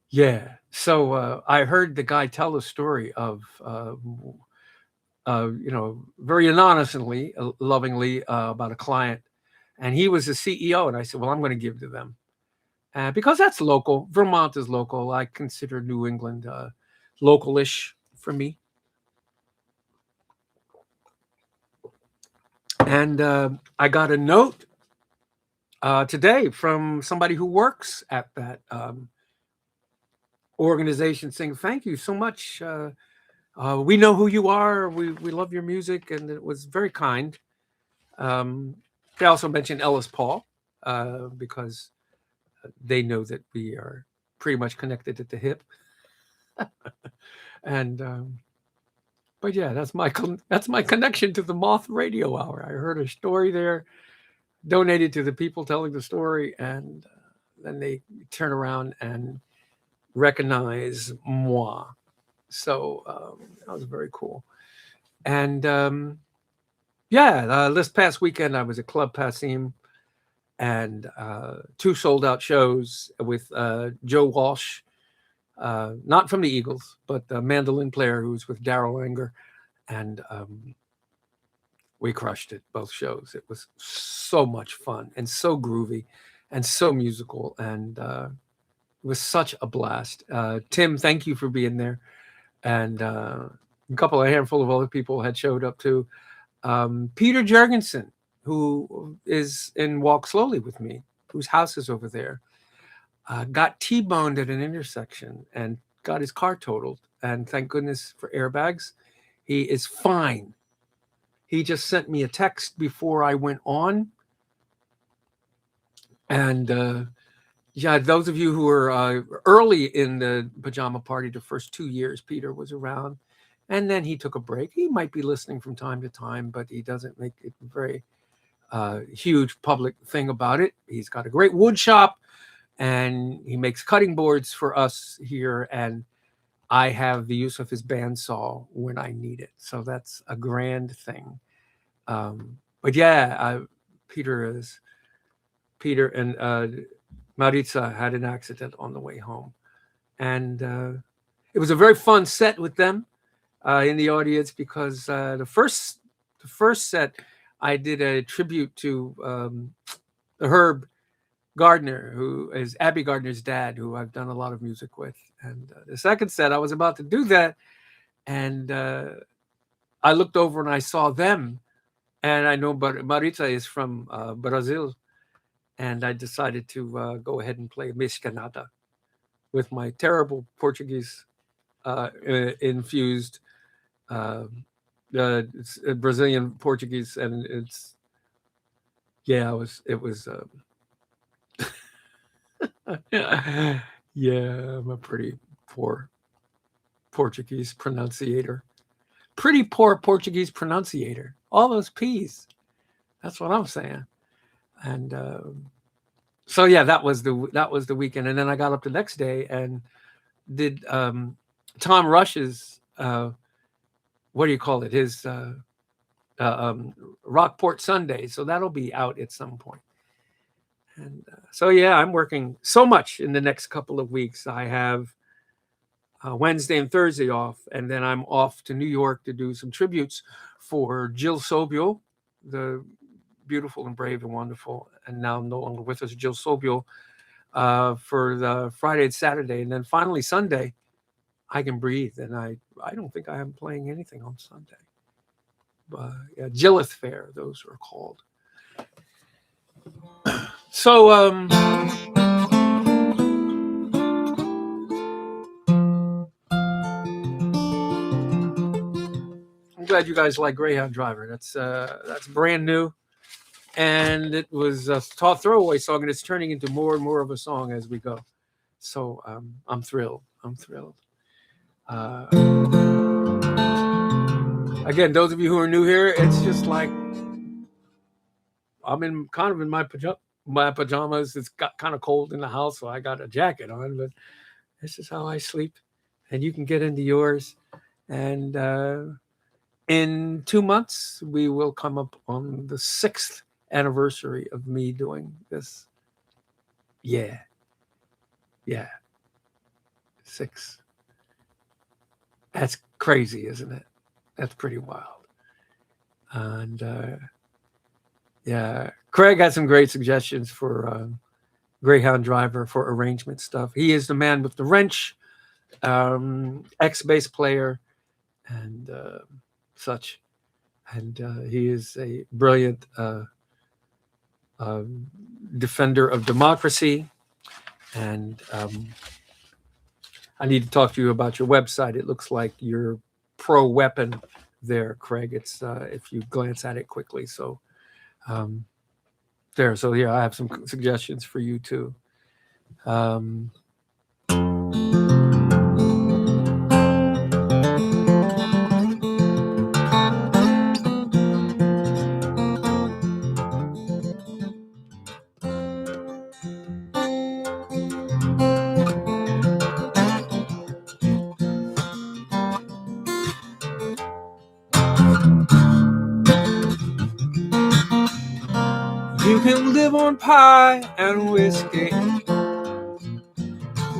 yeah, so I heard the guy tell a story of very anonymously, lovingly about a client, and he was the CEO. And I said, well, I'm going to give to them because that's local. Vermont is local. I consider New England local-ish for me. And I got a note today from somebody who works at that organization saying, thank you so much. We know who you are. We love your music. And it was very kind. They also mentioned Ellis Paul because they know that we are pretty much connected at the hip. And but yeah, that's my connection to the Moth Radio Hour. I heard a story there, donated to the people telling the story, and then they turn around and recognize moi. So that was very cool. And this past weekend I was at Club Passim, and 2 sold out shows with Joe Walsh, not from the Eagles, but the mandolin player who was with Daryl Anger, and we crushed it, both shows. It was so much fun and so groovy and so musical, and it was such a blast. Tim, thank you for being there. And a handful of other people had showed up too. Peter Jurgensen, who is in Walk Slowly with me, whose house is over there, got T-boned at an intersection and got his car totaled. And thank goodness for airbags. He is fine. He just sent me a text before I went on. And those of you who were early in the Pajama Party, the first 2 years, Peter was around. And then he took a break. He might be listening from time to time, but he doesn't make it very huge public thing about it. He's got a great wood shop, and he makes cutting boards for us here, and I have the use of his bandsaw when I need it. So that's a grand thing. But yeah, Peter and Maritza had an accident on the way home, and it was a very fun set with them in the audience, because the first set I did a tribute to Herb Gardner, who is Abby Gardner's dad, who I've done a lot of music with. And the second set, I was about to do that, and I looked over and I saw them, and I know Maritza is from Brazil, and I decided to go ahead and play Mescanada with my terrible Portuguese infused Brazilian Portuguese, and it was yeah, I'm a pretty poor Portuguese pronunciator. Pretty poor Portuguese pronunciator. All those P's. That's what I'm saying. And so yeah, that was the weekend. And then I got up the next day and did Tom Rush's what do you call it? His Rockport Sunday. So that'll be out at some point. And so yeah, I'm working so much in the next couple of weeks. I have Wednesday and Thursday off, and then I'm off to New York to do some tributes for Jill Sobel, the beautiful and brave and wonderful, and now no longer with us, Jill Sobel, for the Friday and Saturday. And then finally Sunday, I can breathe. And I don't think I am playing anything on Sunday. But yeah, Jillith Fair, those are called. So I'm glad you guys like Greyhound Driver. That's brand new, and it was a throwaway song, and it's turning into more and more of a song as we go. So I'm thrilled. Again, those of you who are new here, it's just like I'm in my pajamas. It's got kind of cold in the house, so I got a jacket on, but this is how I sleep. And you can get into yours. And in 2 months, we will come up on the 6th anniversary of me doing this. Yeah. 6. That's crazy, isn't it? That's pretty wild. And yeah, Craig had some great suggestions for Greyhound Driver for arrangement stuff. He is the man with the wrench, ex-bass player, and such. And he is a brilliant defender of democracy. And I need to talk to you about your website. It looks like your pro weapon there, Craig. It's if you glance at it quickly. So there. So yeah, I have some suggestions for you too. You can live on pie and whiskey, but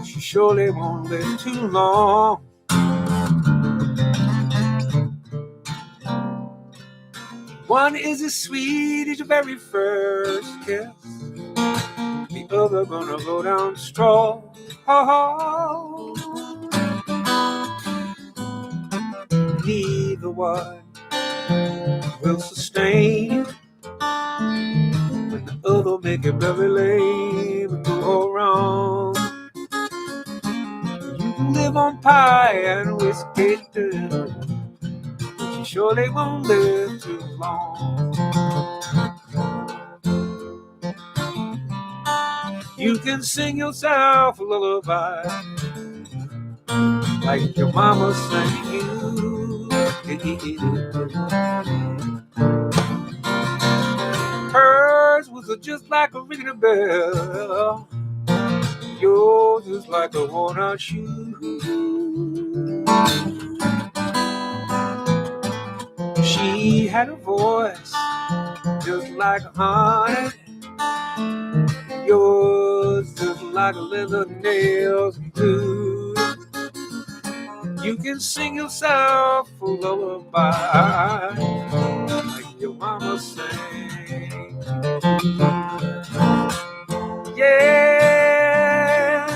you surely won't live too long. One is as sweet as your very first kiss, the other gonna go down strong. Neither one will sustain when the other make it very lame and go wrong. You can live on pie and whiskey too, but you surely won't live too long. You can sing yourself a lullaby like your mama sang you. Her just like a ringing bell. Yours is like a worn-out shoe. She had a voice just like a honey. Yours just like a leather nails do. You can sing yourself a lullaby like your mama sang. Yeah.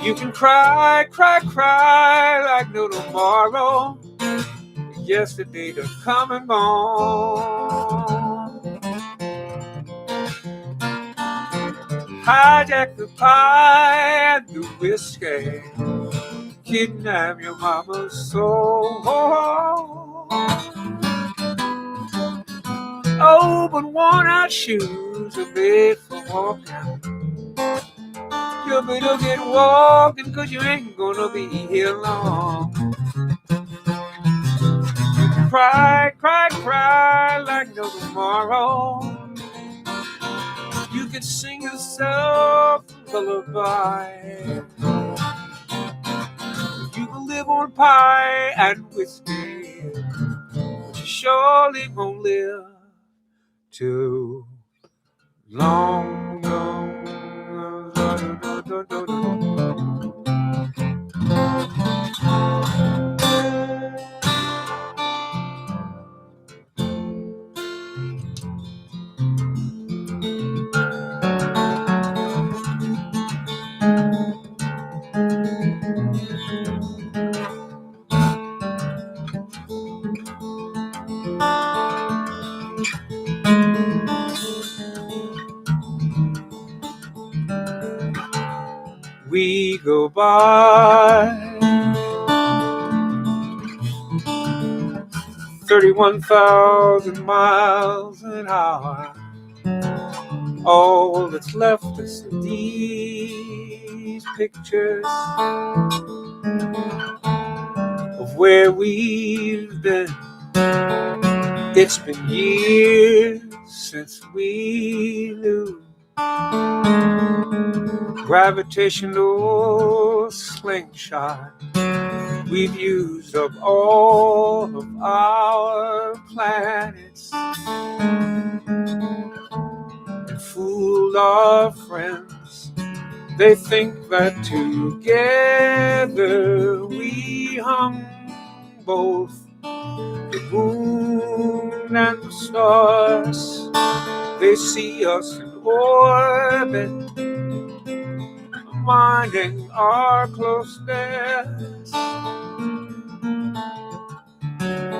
You can cry, cry, cry like no tomorrow. Yesterday done come and gone. Hijack the pie and the whiskey. Kidnap your mama's soul. Open worn-out shoes are made for walking. You better get walking, 'cause you ain't gonna be here long. Cry, cry, cry like no tomorrow. You can sing yourself a lullaby. You can live on pie and whiskey, but you surely won't live too long, long. We go by 31,000 miles an hour. All that's left is these pictures of where we've been. It's been years since we knew gravitational slingshot. We've used up all of our planets and fooled our friends. They think that together we hung both the moon and the stars. They see us in orbit, minding our closeness.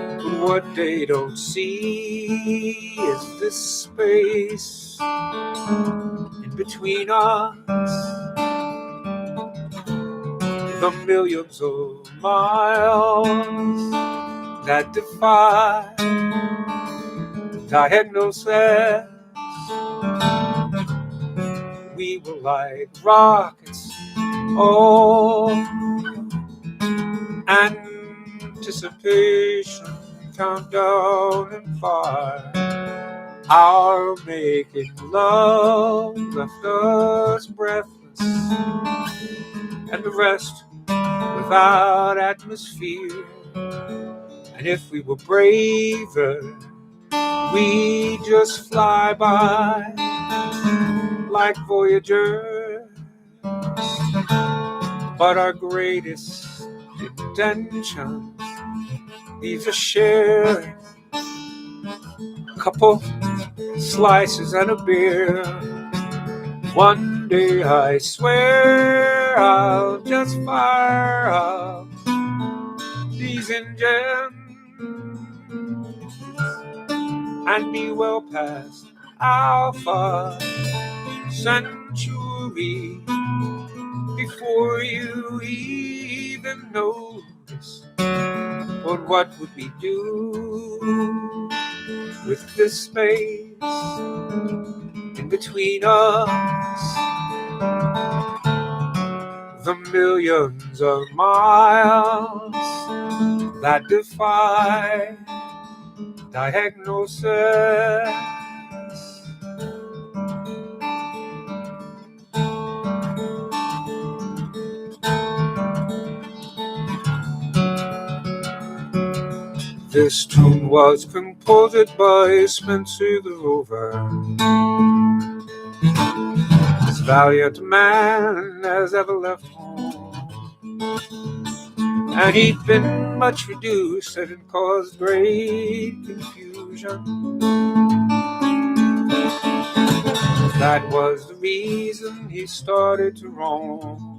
But what they don't see is this space in between us, the millions of miles that defy diagnosis. We were like rockets, oh, anticipation, countdown and fire. Our making love left us breathless, and the rest without atmosphere. And if we were braver, we just fly by like Voyagers. But our greatest intentions, these are shared. A couple slices and a beer. One day I swear I'll just fire up these engines and be well past Alpha Centauri before you even notice. But what would we do with this space in between us? The millions of miles that defy diagnosis. This tune was composed by Spencer the Rover, as valiant a man as ever left home. And he'd been much reduced and it caused great confusion. That was the reason he started to roam.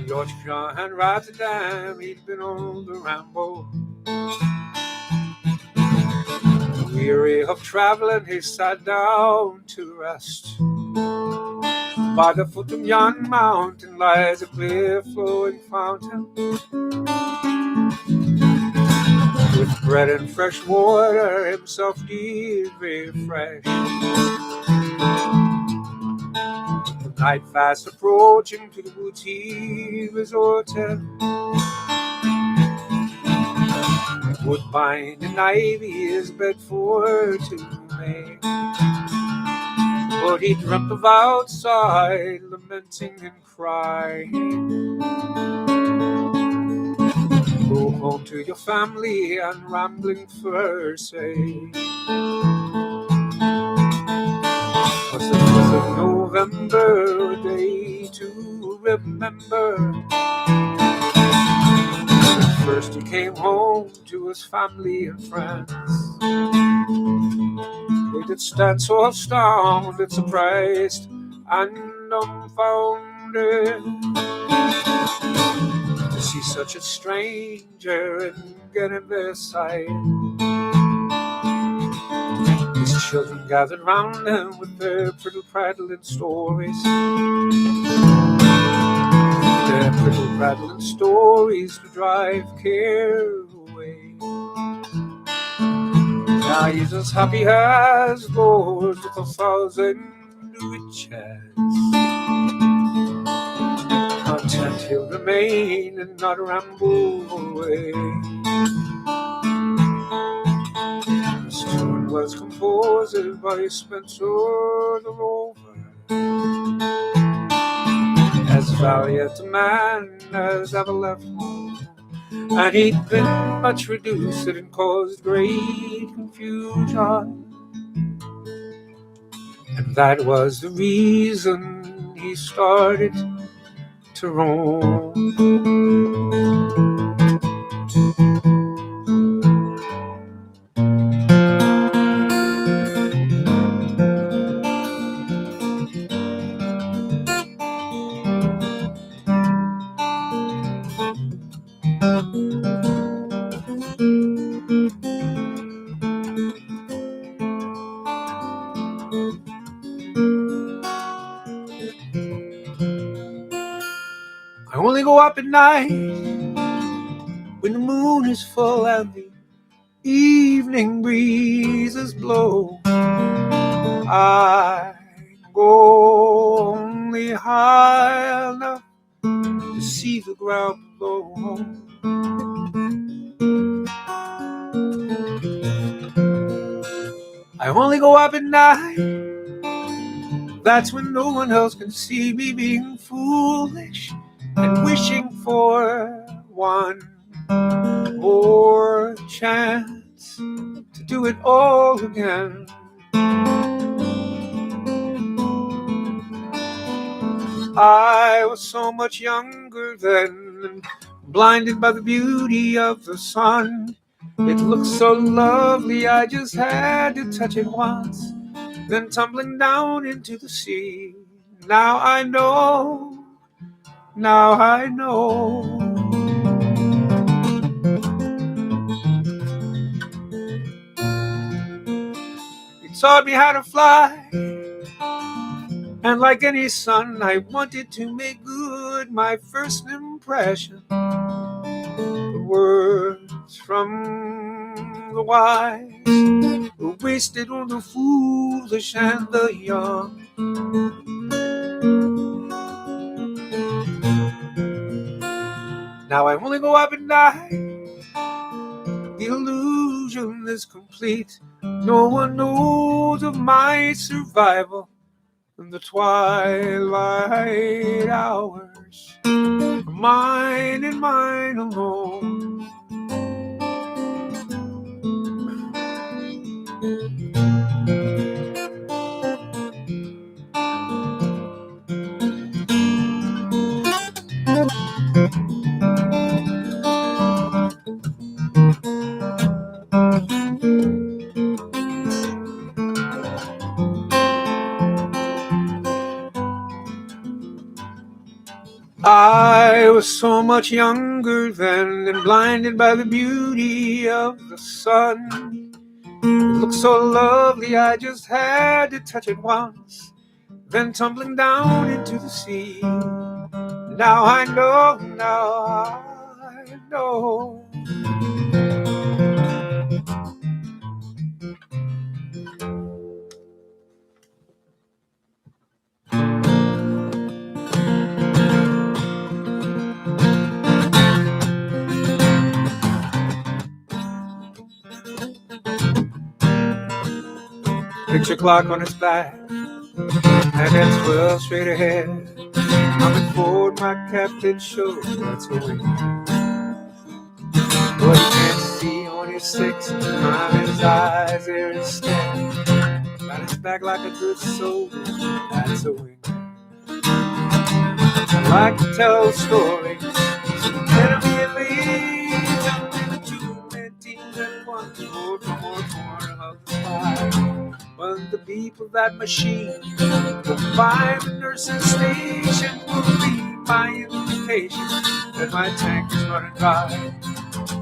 Yorkshire and Rotterdam, he'd been on the ramble. Weary of traveling, he sat down to rest. By the foot of yon mountain lies a clear flowing fountain, with bread and fresh water himself did refresh. The night fast approaching to the woods he resorted. Woodbine and ivy his bed for to make. But he dreamt of outside, lamenting and crying. Go home to your family and rambling forsake. Was it of November, a day to remember? First he came home to his family and friends. They did stand so astounded, surprised, and dumbfounded to see such a stranger and get in their sight. His children gathered round him with their pretty prattling stories. Their pretty prattling stories to drive care away. Now he's as happy as those with 1,000 riches. Content he'll remain and not ramble away. This tune was composed by Spencer the Rover, as valiant a man as ever left home. And he'd been much reduced and caused great confusion. And that was the reason he started to roam. I only go up at night when the moon is full and the evening breezes blow. I go only high enough to see the ground below. I only go up at night, that's when no one else can see me being foolish and wishing for one more chance to do it all again. I was so much younger then, blinded by the beauty of the sun, It looked so lovely, I just had to touch it once, then tumbling down into the sea. Now I know, now I know. He taught me how to fly, and like any son, I wanted to make good my first impression. The words from the wise were wasted on the foolish and the young. Now I only go up at night, the illusion is complete. No one knows of my survival in the twilight hours. Mine and mine alone. I was so much younger then and blinded by the beauty of the sun. It looked so lovely, I just had to touch it once, then tumbling down into the sea. Now I know, now I know. Picture clock on its back, and it's 12 straight ahead. I'm forward, my captain shows that's a wing. What you can't see on your six, behind his eyes there instead. Got his back like a good soldier, that's a wing. I like to tell stories, enemy and legion, two men teams and one more from one corner of the fire. But the beep of that machine will find the nursing station will be my indication that my tank is running dry.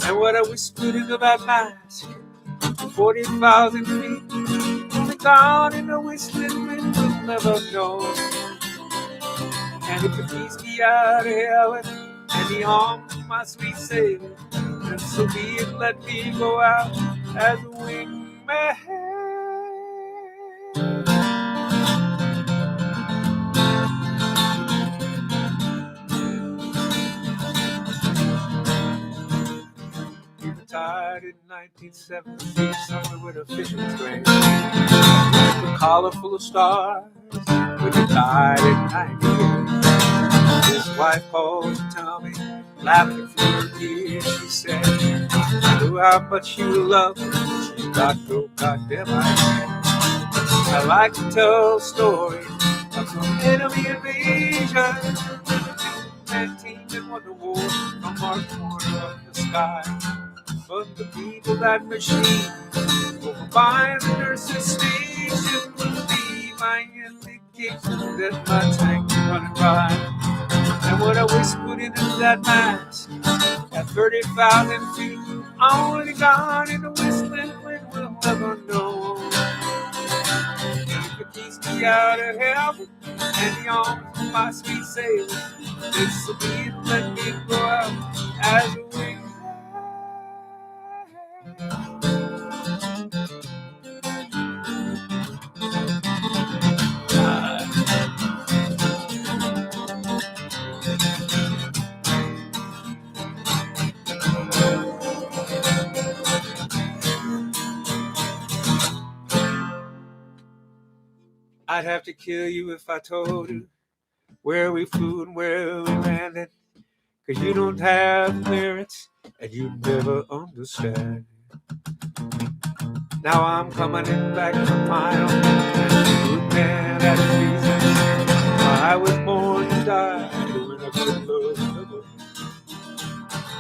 And what I whispered into that mask, 40,000 feet, only down in the whistling wind will never know. And if the keys be out of heaven and the arms of my sweet savior, then so be it, let me go out as a wingman. He retired in 1970, somewhere with a fishing trade, with a collar full of stars, when he died in 98. His wife called to tell me, laughing through her tears, she said, I knew how much you love her, she got no goddamn idea. I like to tell stories of some enemy invasion, and teams that won the war from our corner of the sky. But the people that machine over by the nurse's station will be my indication that my tank is running dry. And what I whispered into that mask at 30,000 feet, only God in the whistling wind will never know. If the keys be out of heaven and the arms of my sweet sailor, this will be it, let me go out as a wing. I'd have to kill you if I told you where we flew and where we landed, 'cause you don't have clearance and you never understand. Now I'm coming in back from my own good man at reason. I was born to die doing a good love.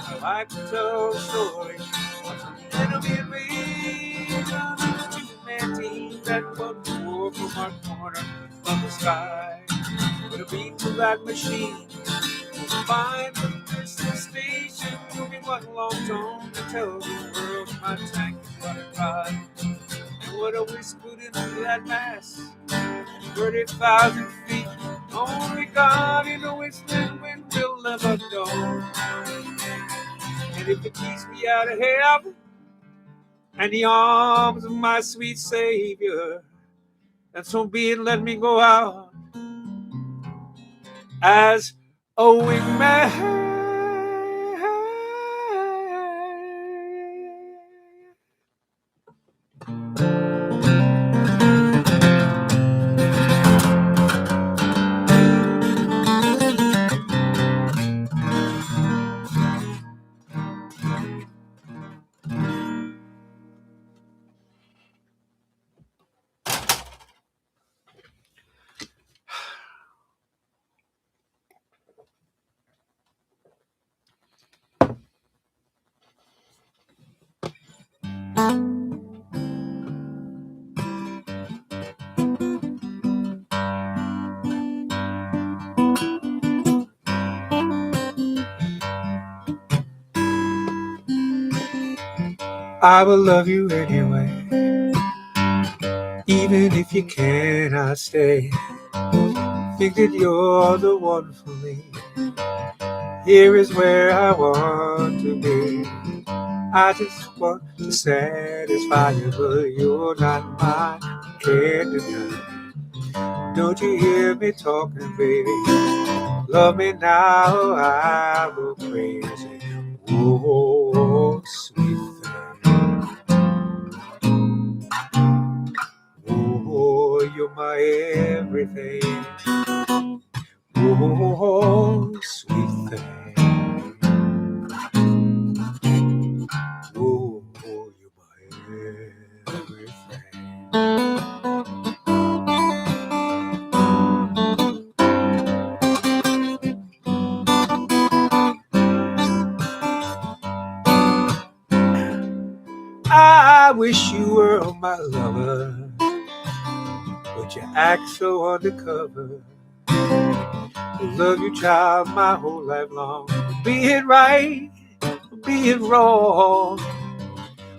I like to tell stories of some It'll be invasion of the two-man team that will pour from our corner of the sky. With a beat to that machine, we'll find the crystal station. Moving one long tone to tell the world my tank is running dry. And what a whispered into that mass, 30,000 feet. Only God in the whistling wind will never know. And if it keeps me out of heaven and the arms of my sweet Savior, then so be it, let me go out as a wingman. I will love you anyway, even if you cannot stay. Think that you're the one for me. Here is where I want to be. I just want to satisfy you, but you're not mine. Can't deny. Don't you hear me talking, baby? Love me now, I will praise it. Oh, sweet thing. Oh, you're my everything. Oh, sweet thing. Oh, you're my everything. I wish you were my lover, but you act so undercover. I love you, child, my whole life long. Be it right, be it wrong.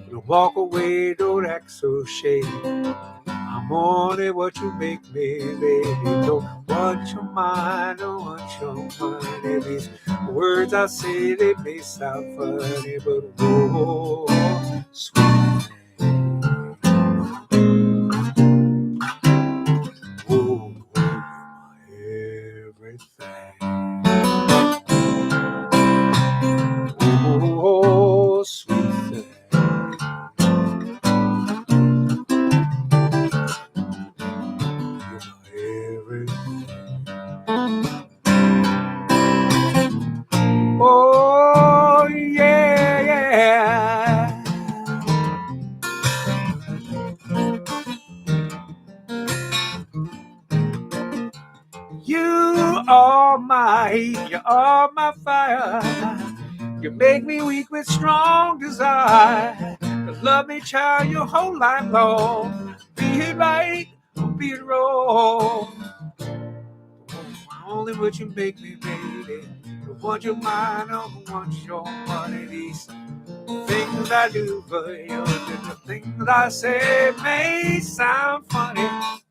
Don't walk away, don't act so shady. I'm only what you make me, baby. Don't want your mind, don't want your money. These words I say, they may sound funny, but oh, sweet thing. Oh, everything. Oh, sweet thing. Oh, yeah, yeah. You are my heat, you are my fire. You make me weak with strong desire. To love me, child, your whole life long. Be it right or be it wrong. Only what you make me, baby. Don't want your mind, don't want your money. These things I do for you, the things I say may sound funny.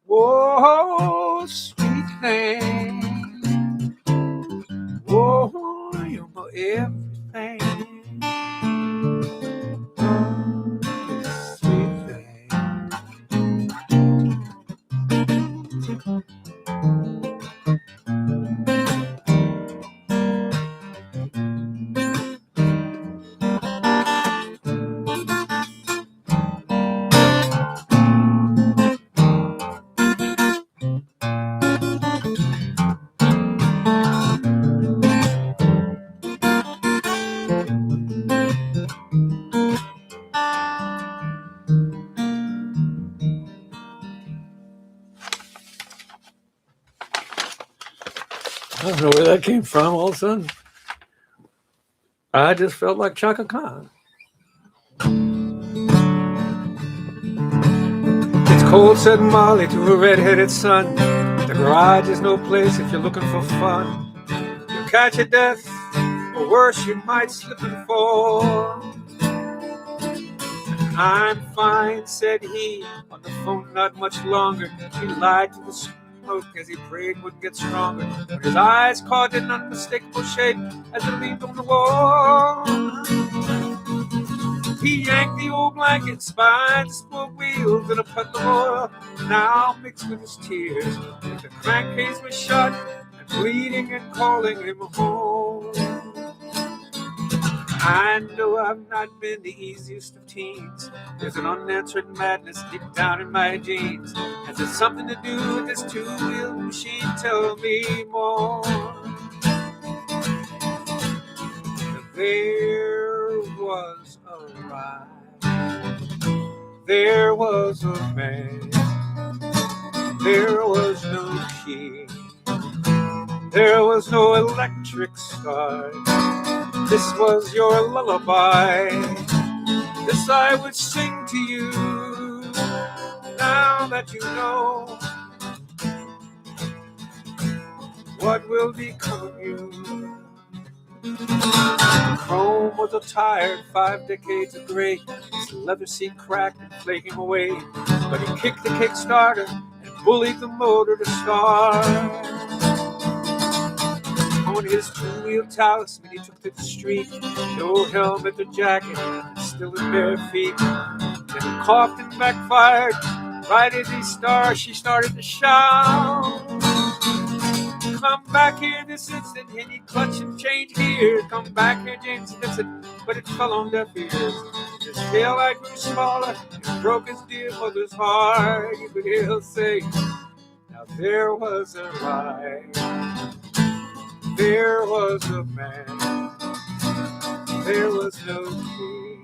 Whoa, sweet thing. Whoa, you're my everything. Sweet thing. I don't know where that came from all of a sudden. I just felt like Chaka Khan. Cold said Molly to her red-headed son, the garage is no place if you're looking for fun. You'll catch a death, or worse, you might slip and fall. I'm fine, said he, on the phone not much longer. He lied to the smoke as he prayed would get stronger. When his eyes caught an unmistakable shape as it leaned on the wall, he yanked the old blanket, spied the spoke wheels and a puddle of oil. Now mixed with his tears, the crankcase was shut and bleeding and calling him home. I know I've not been the easiest of teens. There's an unanswered madness deep down in my genes. Has it something to do with this two-wheel machine? Tell me more. There was a ride. There was a man. There was no key. There was no electric start. This was your lullaby. This I would sing to you. Now that you know what will become of you. Chrome was a tired 5 decades of gray. His leather seat cracked and flaking away. But he kicked the kickstarter and bullied the motor to start. On his two-wheel talisman he took to the street. No helmet or jacket, still in bare feet. Then he coughed and backfired. Right as she started to shout. Come back here this instant, and he clutched and changed gears. Come back here, James Vincent, but it fell on deaf ears. His tail light grew smaller, and broke his dear mother's heart. You could hear her say, now there was a ride. There was a man, there was no key,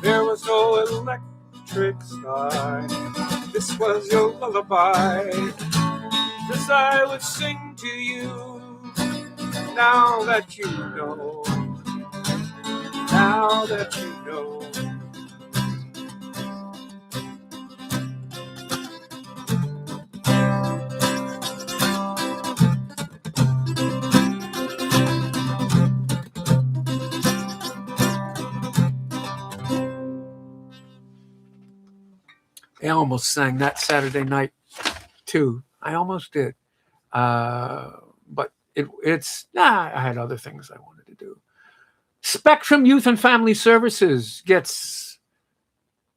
there was no electric start. This was your lullaby, this I would sing to you. Now that you know, now that you know. I almost sang that Saturday night too. I almost did. But I had other things I wanted to do. Spectrum Youth and Family Services gets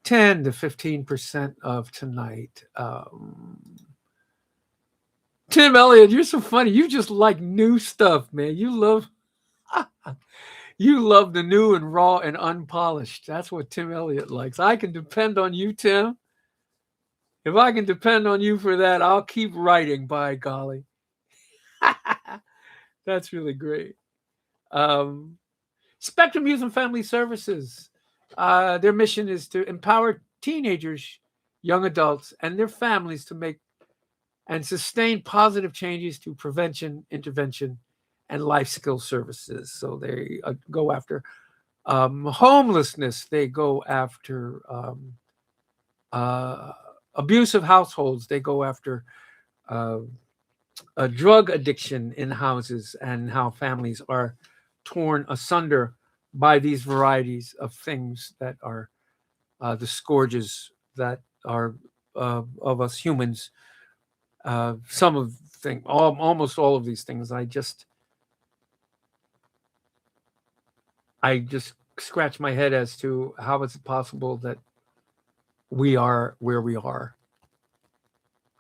10 to 15% of tonight. Tim Elliott, you're so funny. You just like new stuff, man. You love the new and raw and unpolished. That's what Tim Elliott likes. I can depend on you, Tim. If I can depend on you for that, I'll keep writing, by golly. That's really great. Spectrum Youth and Family Services. Their mission is to empower teenagers, young adults, and their families to make and sustain positive changes to prevention, intervention, and life skill services. So they go after homelessness. They go after abusive households. They go after a drug addiction in houses and how families are torn asunder by these varieties of things that are the scourges that are of us humans. Some of things, almost all of these things, I just scratch my head as to how it's possible that we are where we are.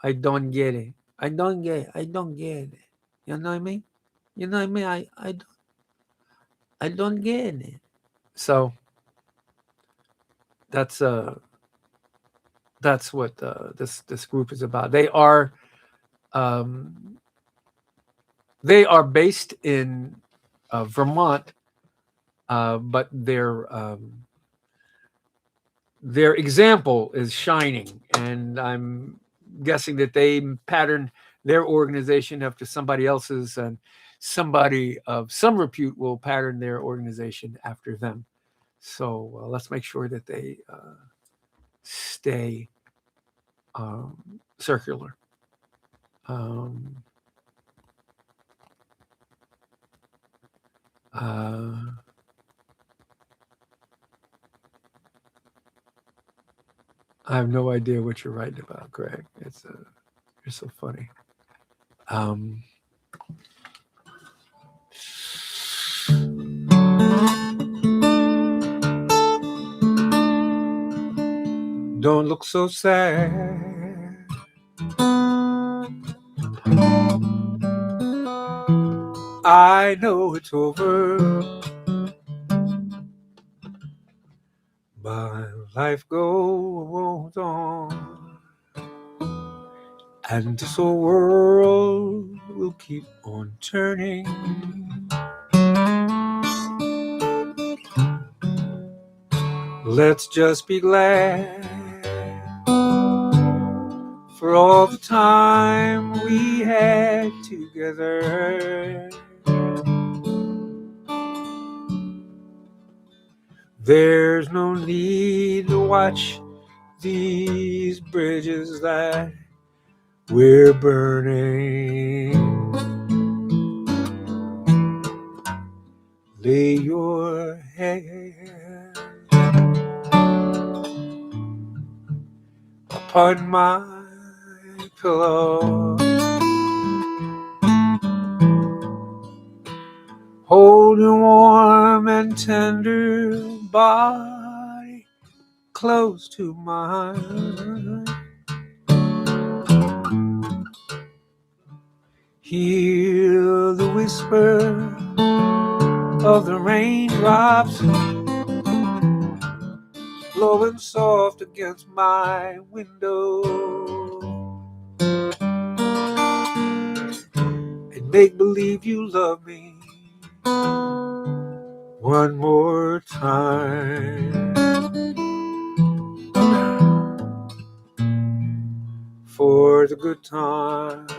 I don't get it. I don't get it. You know what I mean? You know what I mean? I don't get it. So that's what this group is about. They are based in Vermont, but their example is shining, and I'm guessing that they pattern their organization after somebody else's, and somebody of some repute will pattern their organization after them. So let's make sure that they stay circular. I have no idea what you're writing about, Greg. You're so funny. Don't look so sad. I know it's over, but life goes on, and this whole world will keep on turning. Let's just be glad for all the time we had together. There's no need to watch these bridges that we're burning. Lay your head upon my pillow. Hold your warm and tender body close to mine. Hear the whisper of the raindrops blowing soft against my window, and make believe you love me one more time. For the good times,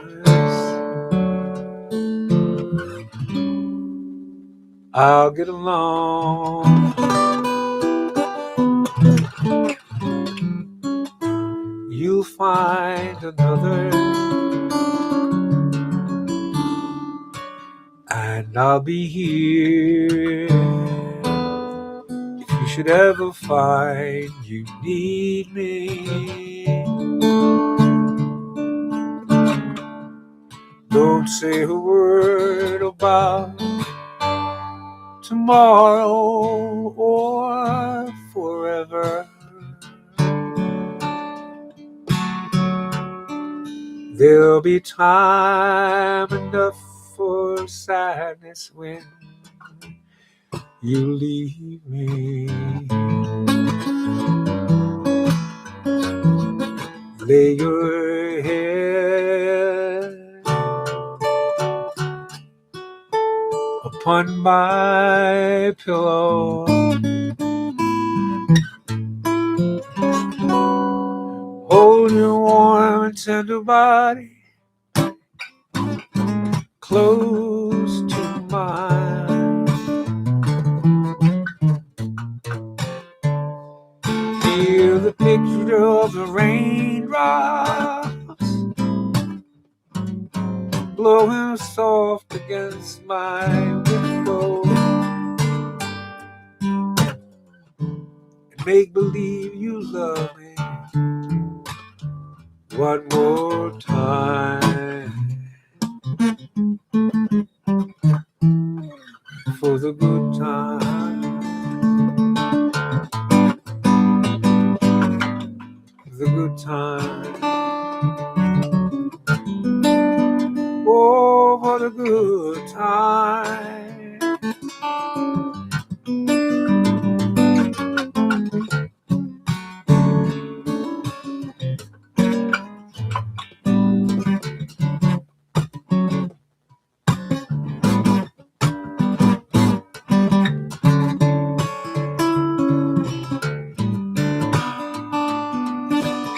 I'll get along. You'll find another, and I'll be here if you should ever find you need me. Don't say a word about tomorrow or forever. There'll be time enough for sadness when you leave me. Lay your head upon my pillow. Hold your warm and tender body close to mine. Feel the picture of the raindrops blowing soft against my window, and make believe you love me one more time. For the good times, the good times, oh, for the good times.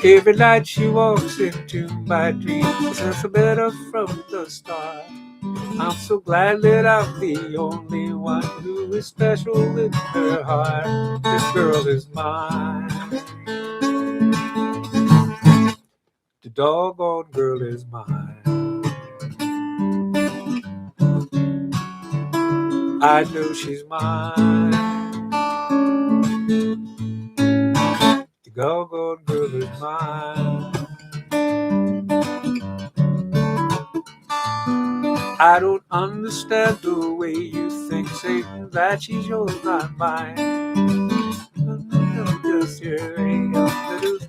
Every night she walks into my dreams, since I met her from the start. I'm so glad that I'm the only one who is special in her heart. This girl is mine. doggone girl is mine. I know she's mine. The doggone girl is mine. I don't understand the way you think, Satan, that she's yours, not mine. Just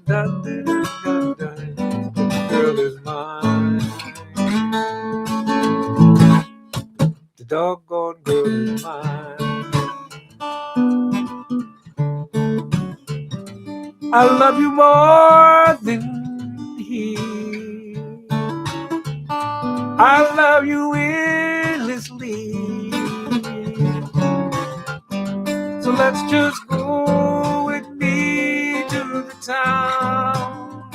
the girl is mine. The doggone girl is mine. I love you more than he. I love you endlessly. So let's just go with me to the town.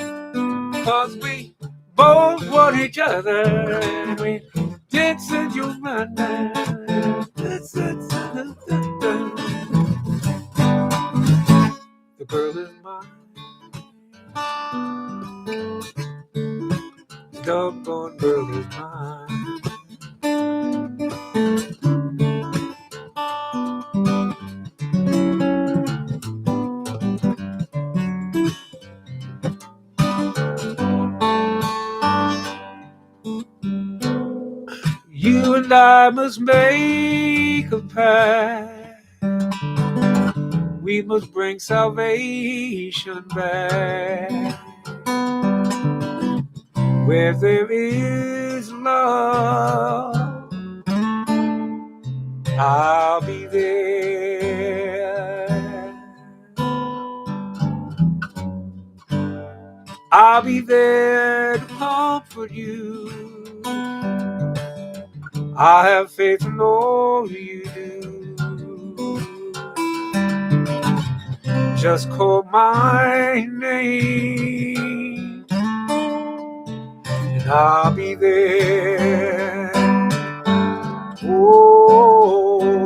'Cause we both want each other. And we did send you money. The girl is mine. The doggone girl is mine. You and I must make a pact. We must bring salvation back. Where there is love, I'll be there. I'll be there to comfort you. I have faith in all you do. Just call my name and I'll be there. Oh,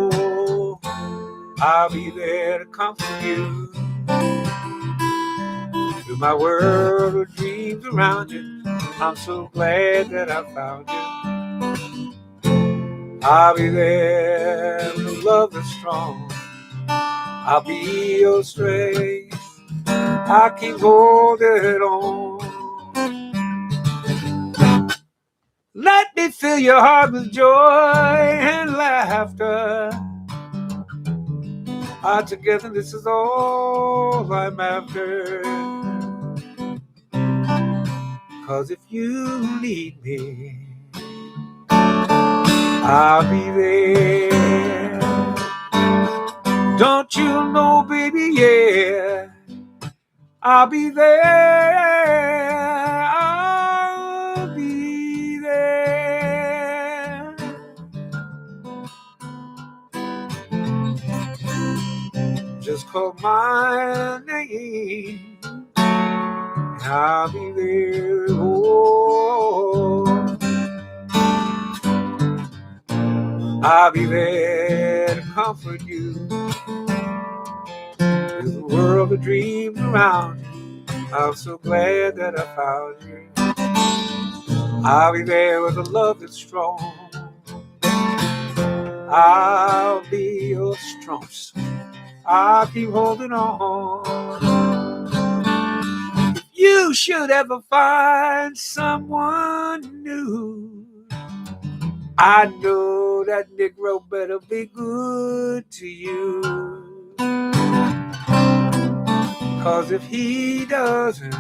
I'll be there to comfort you. Through my world of dreams around you, I'm so glad that I found you. I'll be there with a love that's strong. I'll be your strength. I keep holding on. Let me fill your heart with joy and laughter. Our togetherness is all I'm after. 'Cause if you need me, I'll be there. Don't you know, baby, yeah, I'll be there. I'll be there. Just call my name and I'll be there. Oh, I'll be there to comfort you. There's a world of dreams around you. I'm so glad that I found you. I'll be there with a love that's strong. I'll be your strong suit. I'll keep holding on. If you should ever find someone new, I know that Negro better be good to you. 'Cause if he doesn't,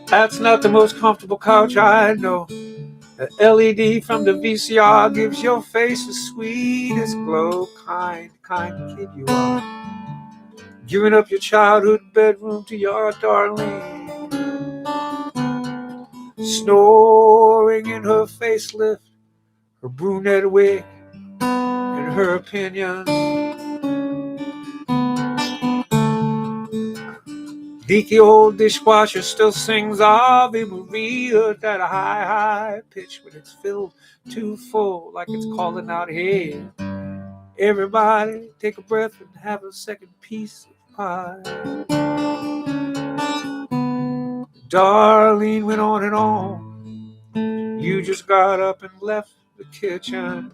that's not the most comfortable couch I know. The LED from the VCR gives your face the sweetest glow. Kind kid you are. Giving up your childhood bedroom to your darling. Snoring in her facelift, her brunette wig, and her opinions. leaky old dishwasher still sings Ave Maria at a high, high pitch when it's filled too full, like it's calling out, hey, everybody take a breath and have a second piece of pie. Darlene went on and on. You just got up and left the kitchen.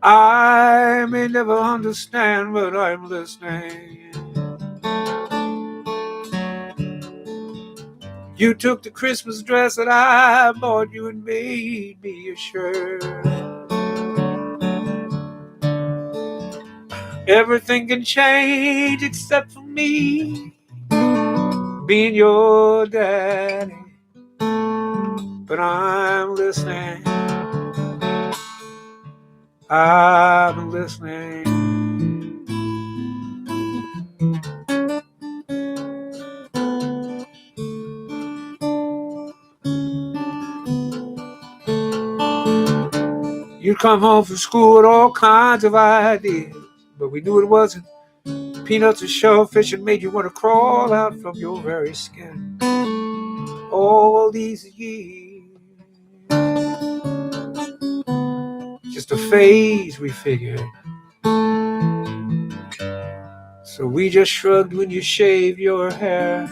I may never understand, but I'm listening. You took the Christmas dress that I bought you and made me a shirt. Everything can change except for me being your daddy. But I'm listening. I'm listening. You'd come home from school with all kinds of ideas, but we knew it wasn't peanuts or shellfish that made you want to crawl out from your very skin. All these years, just a phase, we figured. So we just shrugged when you shaved your hair.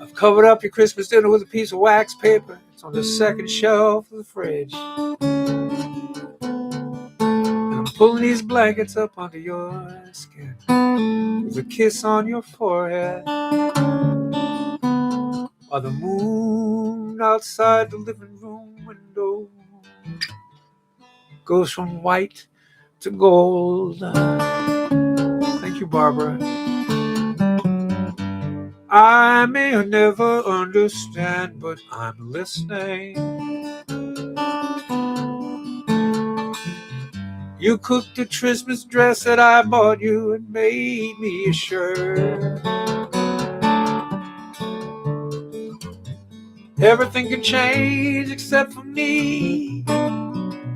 I've covered up your Christmas dinner with a piece of wax paper. It's on the second shelf of the fridge. And I'm pulling these blankets up under your skin with a kiss on your forehead. While the moon outside the living room window goes from white to gold. Thank you, Barbara. I may never understand, but I'm listening. You cooked the Christmas dress that I bought you and made me a shirt. Everything can change except for me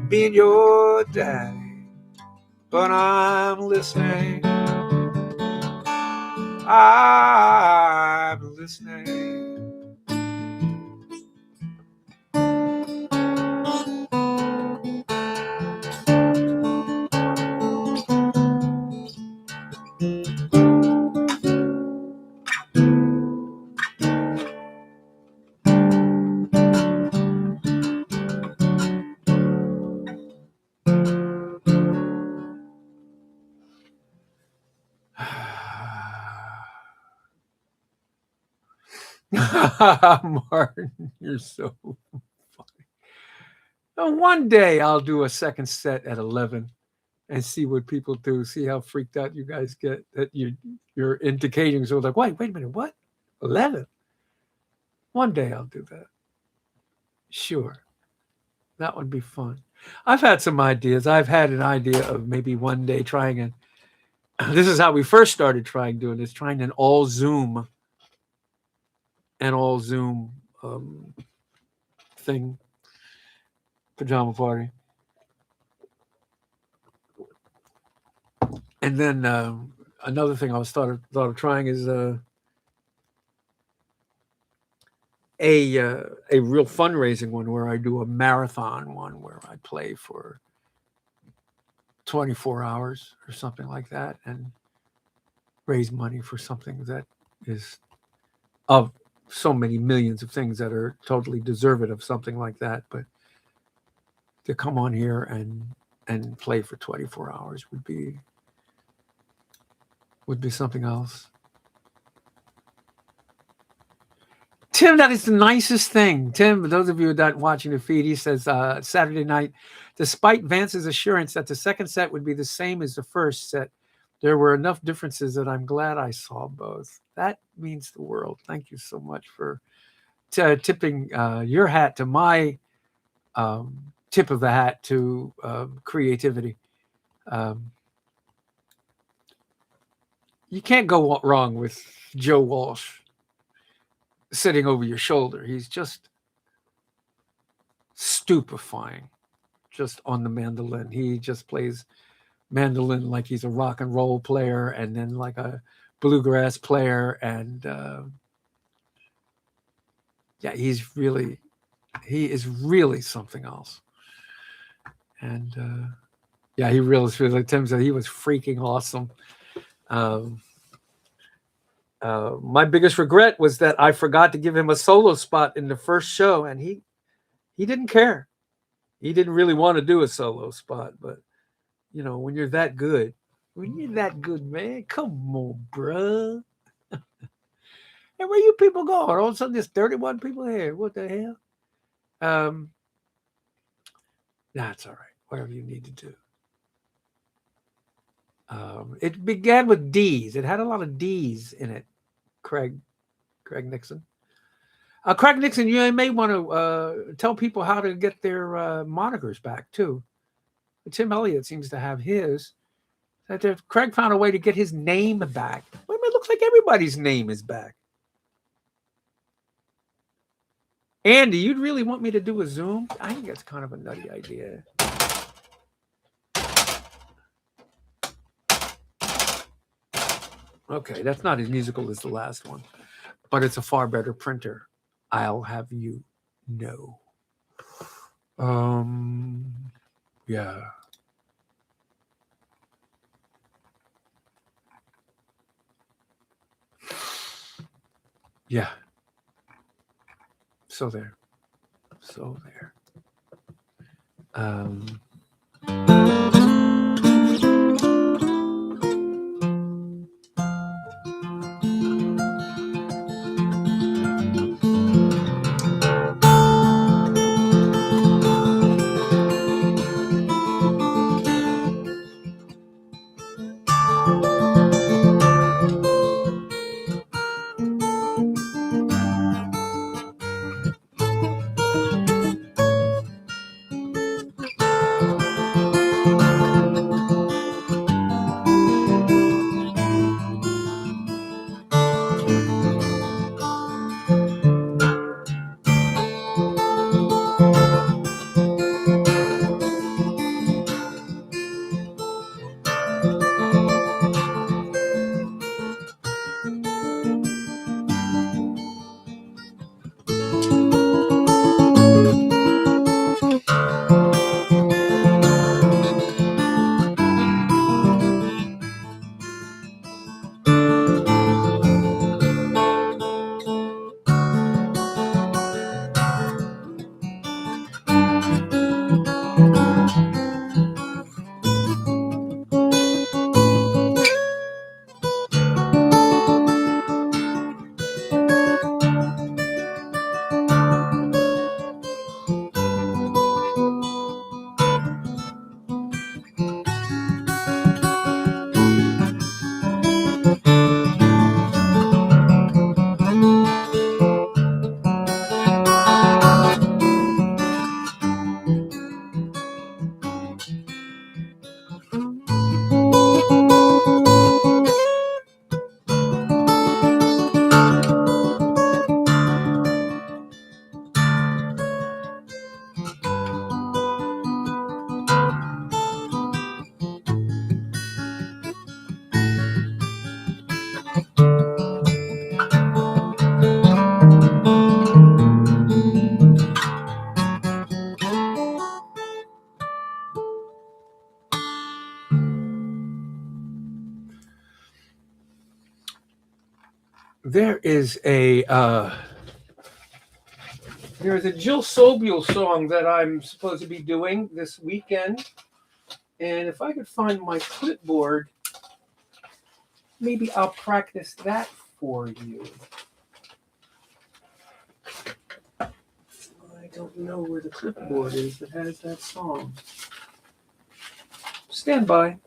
being your daddy. But I'm listening. I'm listening. Martin, you're so funny. One day I'll do a second set at 11 and see what people do. See how freaked out you guys get that you're indicating. So like, wait a minute, what? 11? One day I'll do that. Sure, that would be fun. I've had some ideas. I've had an idea of maybe one day trying and this is how we first started trying doing this, trying an all Zoom thing, pajama party. And then another thing I was thought of trying is a real fundraising one where I do a marathon one where I play for 24 hours or something like that and raise money for something that is of so many millions of things that are totally deserving of something like that. But to come on here and play for 24 hours would be something else. Tim, that is the nicest thing. Tim, those of you that watching the feed, he says Saturday night, despite Vance's assurance that the second set would be the same as the first set, there were enough differences that I'm glad I saw both. That means the world. Thank you so much for tipping your hat to my tip of the hat to creativity. You can't go wrong with Joe Walsh sitting over your shoulder. He's just stupefying just on the mandolin. He just plays mandolin like he's a rock and roll player and then like a bluegrass player. And yeah, he is really something else. And yeah, he really, like Tim said, he was freaking awesome. My biggest regret was that I forgot to give him a solo spot in the first show, and he didn't care. He didn't really want to do a solo spot, but when you're that good, man, come on, bruh. And where you people going? All of a sudden, there's 31 people here. What the hell? That's all right. Whatever you need to do. It began with D's. It had a lot of D's in it. Craig Nixon. Craig Nixon, you may want to tell people how to get their monikers back too. Tim Elliott seems to have his. Craig found a way to get his name back. Well, it looks like everybody's name is back. Andy, you'd really want me to do a Zoom? I think that's kind of a nutty idea. Okay, that's not as musical as the last one, but it's a far better printer. I'll have you know. Yeah. Yeah. So there. There is a Jill Sobule song that I'm supposed to be doing this weekend, and if I could find my clipboard, maybe I'll practice that for you. I don't know where the clipboard is that has that song. Stand by.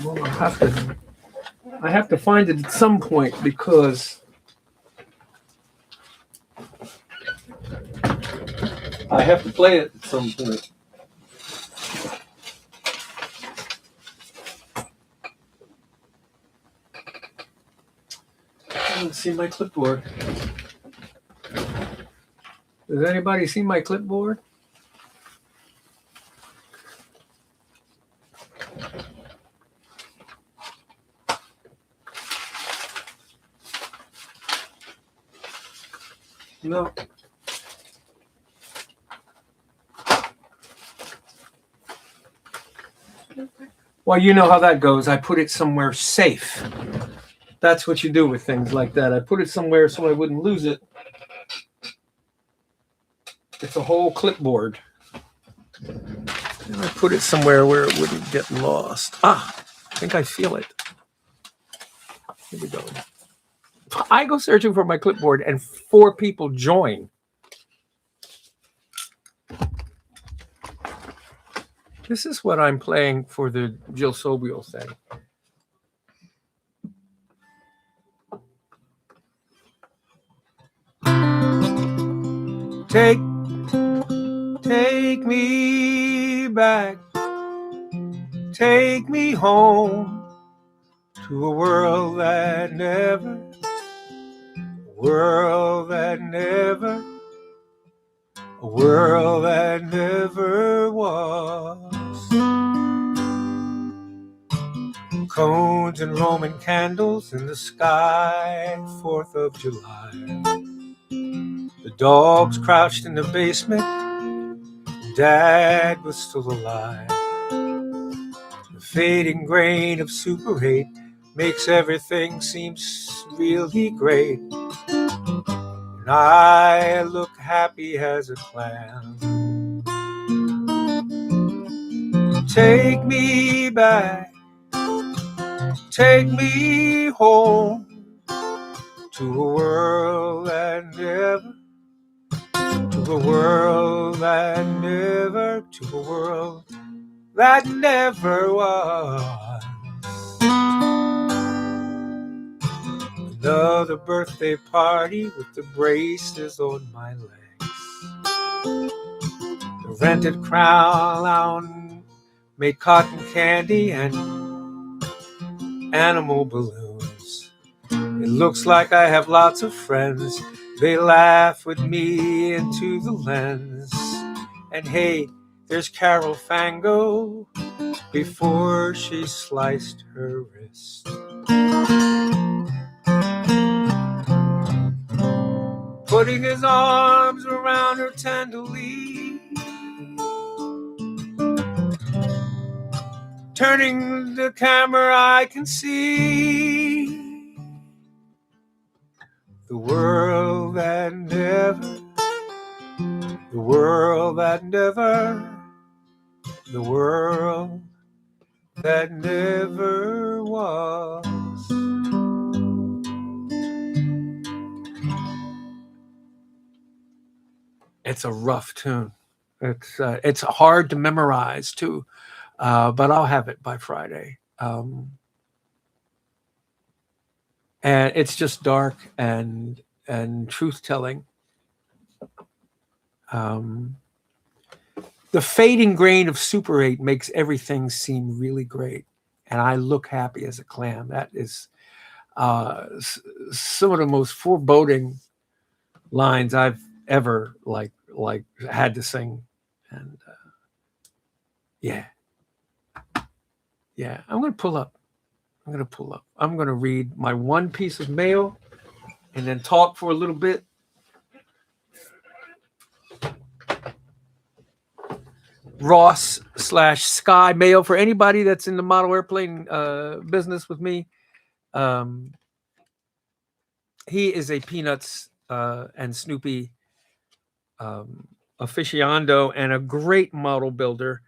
Well, I have to find it at some point because I have to play it at some point. I don't see my clipboard. Does anybody see my clipboard? No. Well, you know how that goes. I put it somewhere safe. That's what you do with things like that. I put it somewhere so I wouldn't lose it. It's a whole clipboard. And I put it somewhere where it wouldn't get lost. I think I feel it. Here we go. I go searching for my clipboard and 4 people join. This is what I'm playing for the Jill Sobel thing. Take me back, take me home to a world that never was. Cones and Roman candles in the sky, 4th of July. The dogs crouched in the basement, Dad was still alive. The fading grain of Super 8 makes everything seem really great. And I look happy as a clam. Take me back, take me home to a world that never, to a world that never, to a world that never was. Another birthday party with the braces on my legs. The rented crown made cotton candy and animal balloons. It looks like I have lots of friends. They laugh with me into the lens. And hey, there's Carol Fango before she sliced her wrist. Putting his arms around her tenderly, turning the camera, I can see the world that never, the world that never, the world that never was. It's a rough tune. It's hard to memorize too, but I'll have it by Friday. And it's just dark and truth telling. The fading grain of Super 8 makes everything seem really great, and I look happy as a clam. That is some of the most foreboding lines I've ever like had to sing. And yeah, I'm gonna pull up. I'm gonna read my one piece of mail and then talk for a little bit. Ross/Sky mail for anybody that's in the model airplane business with me. He is a Peanuts and Snoopy aficionado and a great model builder.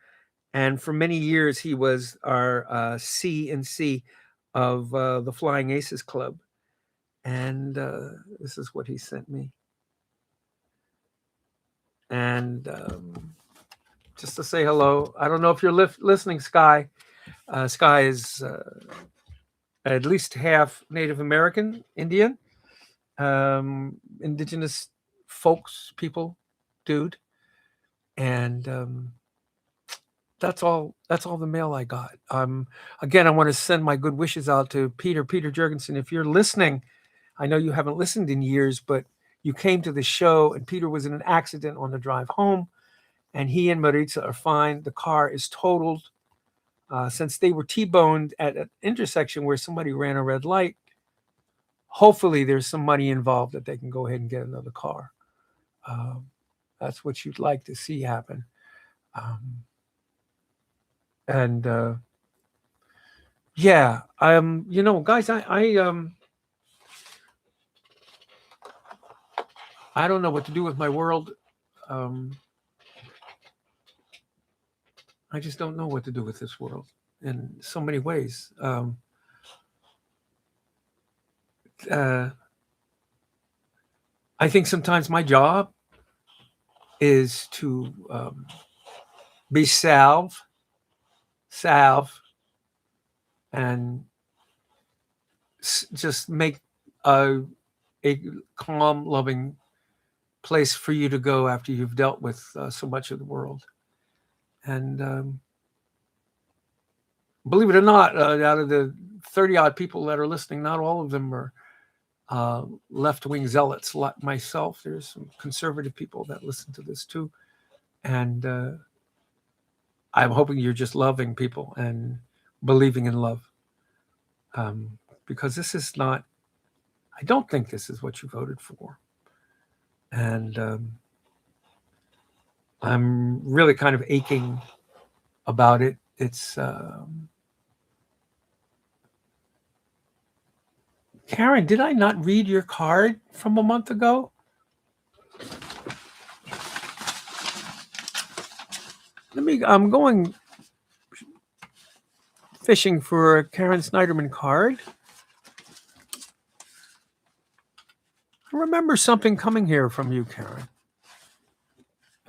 And for many years, he was our C&C of the Flying Aces Club. And this is what he sent me. And just to say hello. I don't know if you're listening, Sky. Sky is at least half Native American, Indian, indigenous folks, people, dude. And that's all the mail I got. Again, I want to send my good wishes out to Peter Jurgensen. If you're listening, I know you haven't listened in years, but you came to the show and Peter was in an accident on the drive home, and he and Maritza are fine. The car is totaled. Since they were T-boned at an intersection where somebody ran a red light, hopefully there's some money involved that they can go ahead and get another car. That's what you'd like to see happen. Yeah, guys, I don't know what to do with my world. I just don't know what to do with this world in so many ways. I think sometimes my job is to be salve, and just make a calm, loving place for you to go after you've dealt with so much of the world. And believe it or not, out of the 30-odd people that are listening, not all of them are left-wing zealots like myself. There's some conservative people that listen to this too. And I'm hoping you're just loving people and believing in love. Because this is not, I don't think this is what you voted for. And I'm really kind of aching about it. It's Karen, did I not read your card from a month ago? I'm going fishing for a Karen Snyderman card. I remember something coming here from you, Karen.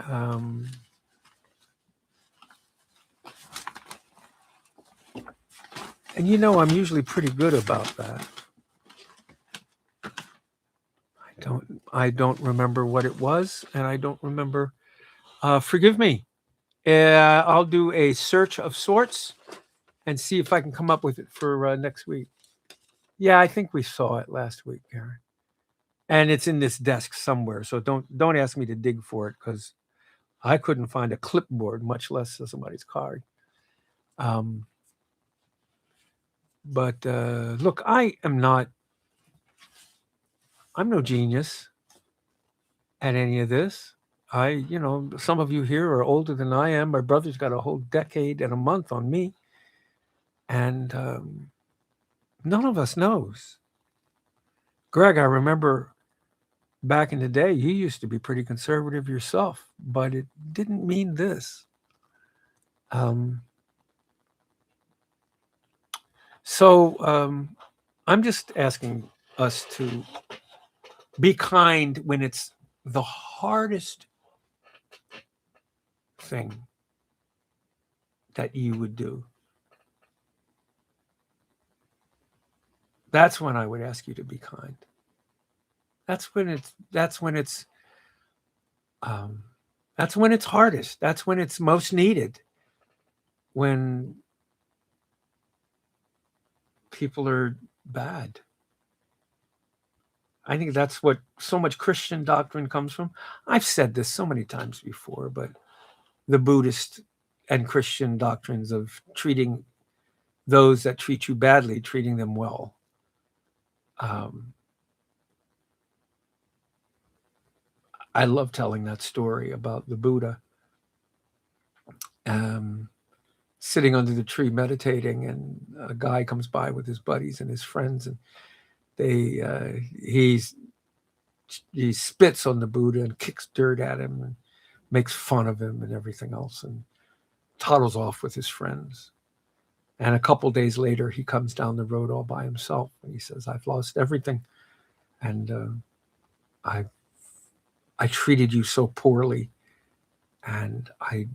And I'm usually pretty good about that. I don't remember what it was, and I don't remember. Forgive me. I'll do a search of sorts and see if I can come up with it for next week. Yeah, I think we saw it last week, Karen. And it's in this desk somewhere, so don't ask me to dig for it, because I couldn't find a clipboard, much less somebody's card. But look, I'm no genius at any of this. Some of you here are older than I am. My brother's got a whole decade and a month on me. And none of us knows. Greg, I remember back in the day, you used to be pretty conservative yourself, but it didn't mean this. So I'm just asking us to be kind when it's the hardest thing that you would do. That's when I would ask you to be kind. That's when it's hardest. That's when it's most needed. When people are bad. I think that's what so much Christian doctrine comes from. I've said this so many times before, but the Buddhist and Christian doctrines of treating those that treat you badly, treating them well. I love telling that story about the Buddha sitting under the tree meditating, and a guy comes by with his buddies and his friends, and he spits on the Buddha and kicks dirt at him and makes fun of him and everything else, and toddles off with his friends. And a couple days later, he comes down the road all by himself, and he says, "I've lost everything, and I treated you so poorly, and I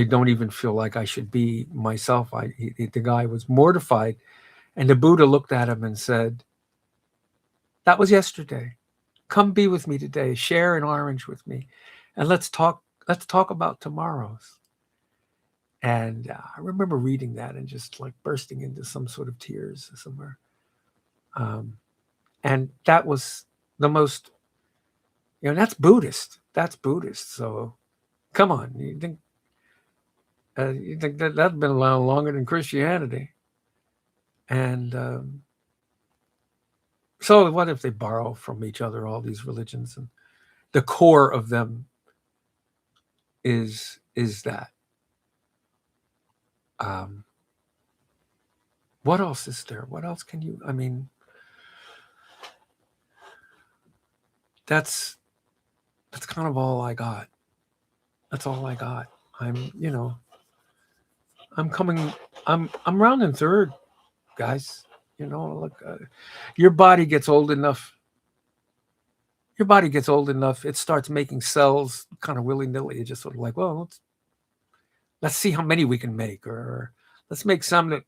don't even feel like I should be myself." The guy was mortified, and the Buddha looked at him and said, "That was yesterday. Come be with me today. Share an orange with me, and let's talk about tomorrow's." And I remember reading that and just like bursting into some sort of tears somewhere. Um, and that was the most, that's Buddhist. That's Buddhist. So come on, you think that that's been around longer than Christianity? And so what if they borrow from each other all these religions, and the core of them is that? Um, what else is there? What else can you? I mean, that's kind of all I got. That's all I got. I'm I'm coming. I'm rounding third, guys. Look, your body gets old enough. Your body gets old enough. It starts making cells kind of willy nilly. It's just sort of like, well, let's see how many we can make, or let's make some that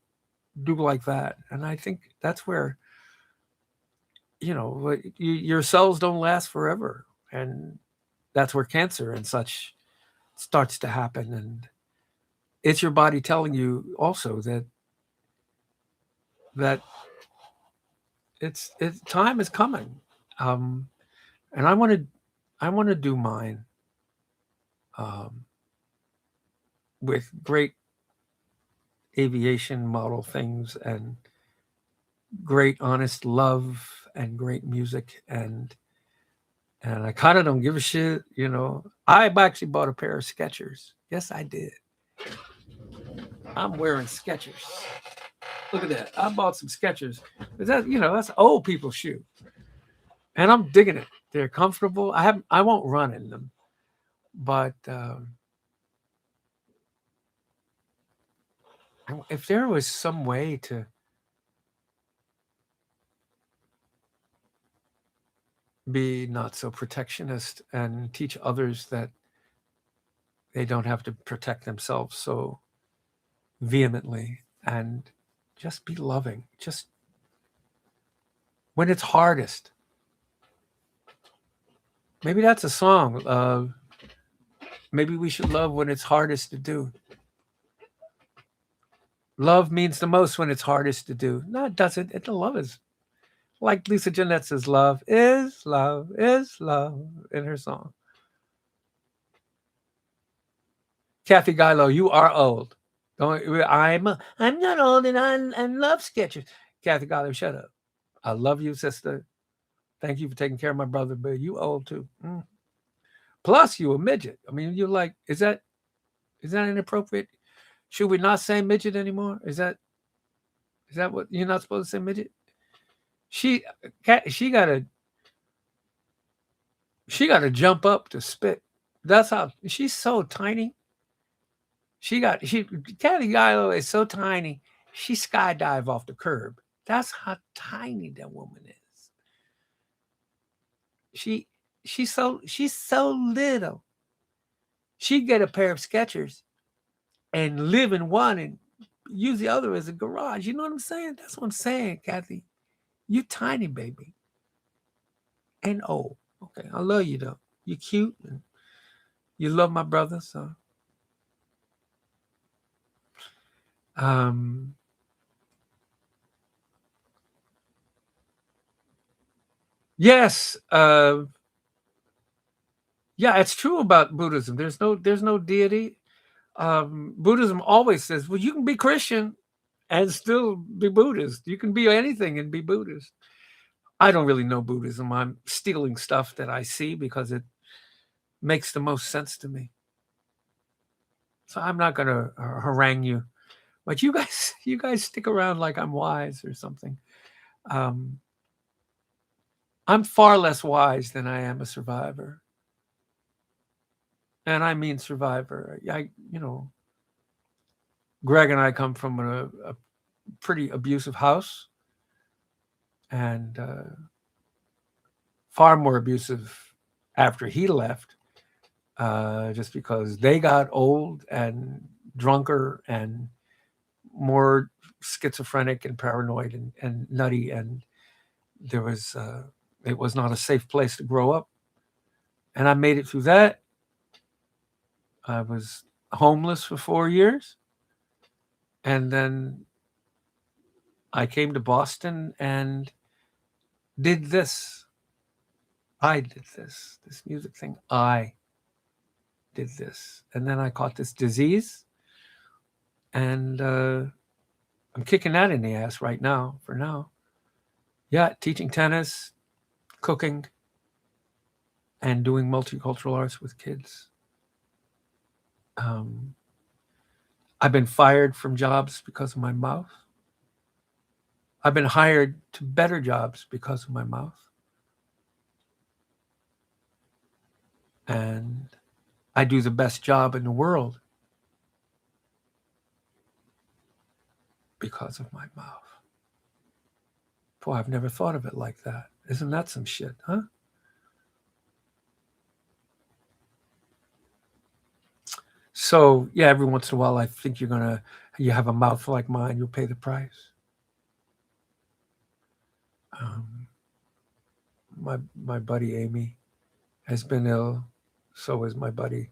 do like that. And I think that's where your cells don't last forever, and that's where cancer and such starts to happen. And it's your body telling you also that it's time is coming. um and I want to do mine um with great aviation model things, and great honest love, and great music, and I kind of don't give a shit. I actually bought a pair of Skechers. Yes, I did. I'm wearing Skechers. Look at that. I bought some Skechers. That's old people shoe, and I'm digging it. They're comfortable. I won't run in them, but if there was some way to be not so protectionist and teach others that they don't have to protect themselves so vehemently, and just be loving, just when it's hardest. Maybe that's a song. Maybe we should love when it's hardest to do. Love means the most when it's hardest to do. No, it doesn't. The love is like Lisa Jeanette says, love is love in her song. Kathy Gilo, you are old. Don't I'm not old, and I love Skechers. Kathy Gilo, shut up. I love you, sister. Thank you for taking care of my brother, but you old too. Plus, you a midget. I mean, you're like, is that inappropriate? Should we not say midget anymore? Is that what you're not supposed to say, midget? She she gotta jump up to spit. That's how she's so tiny. Kathy Gilo is so tiny. She skydive off the curb. That's how tiny that woman is. She's so little. She'd get a pair of Skechers and live in one and use the other as a garage. You know what I'm saying? That's what I'm saying, Kathy. You tiny, baby. And old. Okay, I love you though. You're cute and you love my brother, so yes, yeah, it's true about Buddhism. There's no deity. Buddhism always says, well, you can be Christian and still be Buddhist. You can be anything and be Buddhist. I don't really know Buddhism. I'm stealing stuff that I see because it makes the most sense to me. So I'm not going to harangue you, but you guys stick around like I'm wise or something. I'm far less wise than I am a survivor. And I mean survivor. Greg and I come from a pretty abusive house, and far more abusive after he left, just because they got old and drunker and more schizophrenic and paranoid and nutty, and there was it was not a safe place to grow up. And I made it through that. I was homeless for 4 years. And then I came to Boston and did this. I did this music thing. I did this. And then I caught this disease. And I'm kicking that in the ass right now, for now. Yeah, teaching tennis, cooking, and doing multicultural arts with kids. I've been fired from jobs because of my mouth. I've been hired to better jobs because of my mouth. And I do the best job in the world because of my mouth. Boy, I've never thought of it like that. Isn't that some shit, huh? So, yeah, every once in a while, I think you have a mouth like mine, you'll pay the price. My buddy Amy has been ill. So is my buddy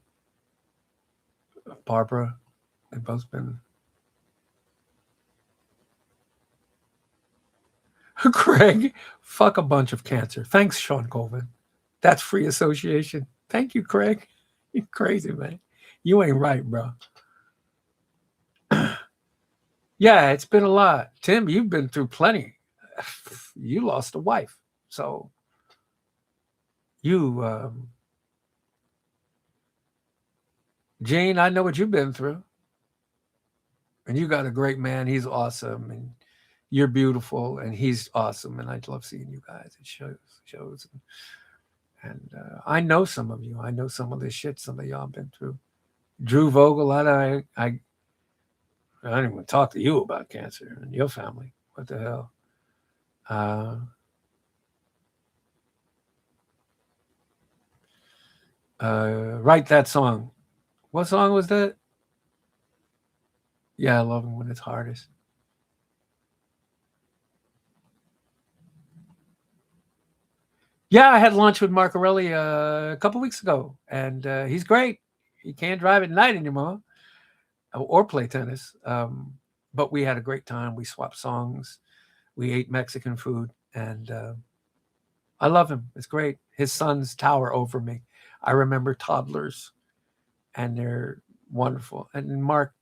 Barbara. They've both been. Craig, fuck a bunch of cancer. Thanks, Sean Colvin. That's free association. Thank you, Craig. You crazy, man. You ain't right, bro. Yeah, it's been a lot. Tim, you've been through plenty. You lost a wife. So you, Jane, I know what you've been through. And you got a great man. He's awesome. And you're beautiful. And he's awesome. And I love seeing you guys. It shows. And I know some of you. I know some of the shit some of y'all been through. Drew Vogel, I don't even talk to you about cancer and your family. What the hell? Write that song. What song was that? Yeah, I love him when it's hardest. Yeah, I had lunch with Mark Aureli a couple weeks ago, and he's great. He can't drive at night anymore or play tennis. But we had a great time. We swapped songs. We ate Mexican food, and I love him. It's great. His sons tower over me. I remember toddlers, and they're wonderful. And Mark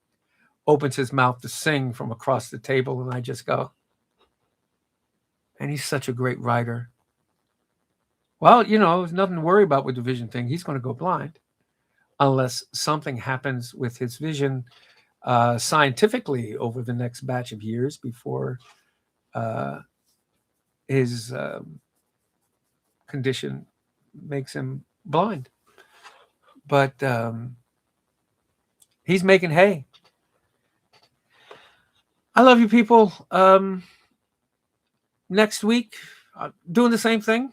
opens his mouth to sing from across the table, and I just go. And he's such a great writer. Well, there's nothing to worry about with the vision thing. He's going to go blind unless something happens with his vision scientifically over the next batch of years before his condition makes him blind. But he's making hay. I love you people. Next week, doing the same thing.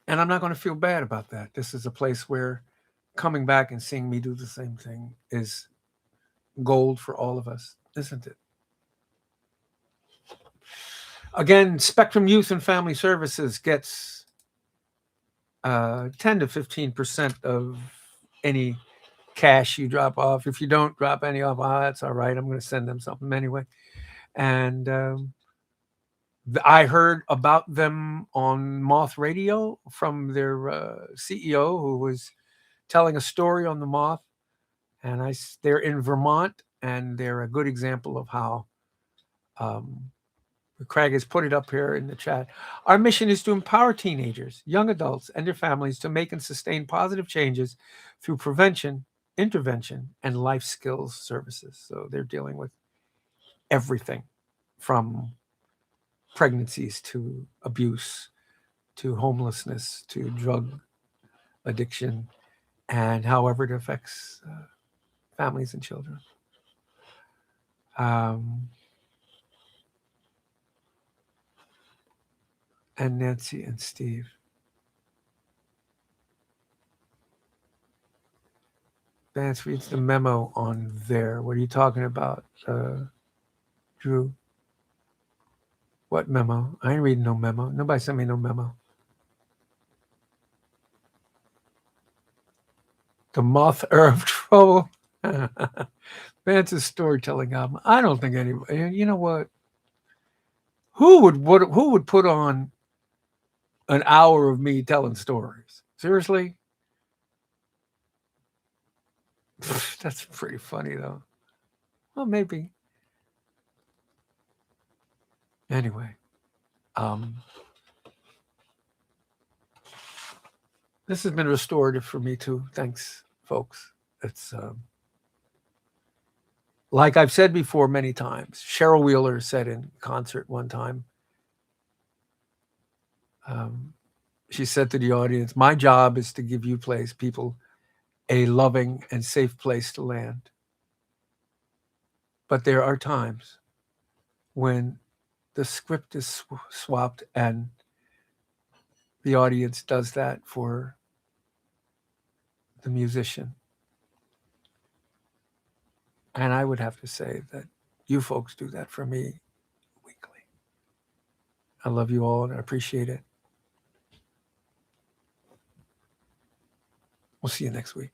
And I'm not going to feel bad about that. This is a place where coming back and seeing me do the same thing is gold for all of us, isn't it? Again, Spectrum Youth and Family Services gets 10 to 15% of any cash you drop off. If you don't drop any off, that's all right. I'm going to send them something anyway. And I heard about them on Moth Radio from their CEO, who was telling a story on the Moth. And they're in Vermont, and they're a good example of how Craig has put it up here in the chat. Our mission is to empower teenagers, young adults, and their families to make and sustain positive changes through prevention, intervention, and life skills services. So they're dealing with everything from pregnancies to abuse to homelessness to drug addiction and however it affects families and children. And Nancy and Steve. Vance reads the memo on there. What are you talking about, Drew? What memo? I ain't reading no memo. Nobody sent me no memo. The Moth Earth trouble. Vance's storytelling album. I don't think anybody. You know what? Who would put on an hour of me telling stories? Seriously? That's pretty funny though. Well, maybe. Anyway, um, this has been restorative for me too. Thanks, folks. It's like I've said before many times. Cheryl Wheeler said in concert one time. She said to the audience, "My job is to give you people a loving and safe place to land. But there are times when the script is swapped and the audience does that for the musician." And I would have to say that you folks do that for me weekly. I love you all and I appreciate it. We'll see you next week.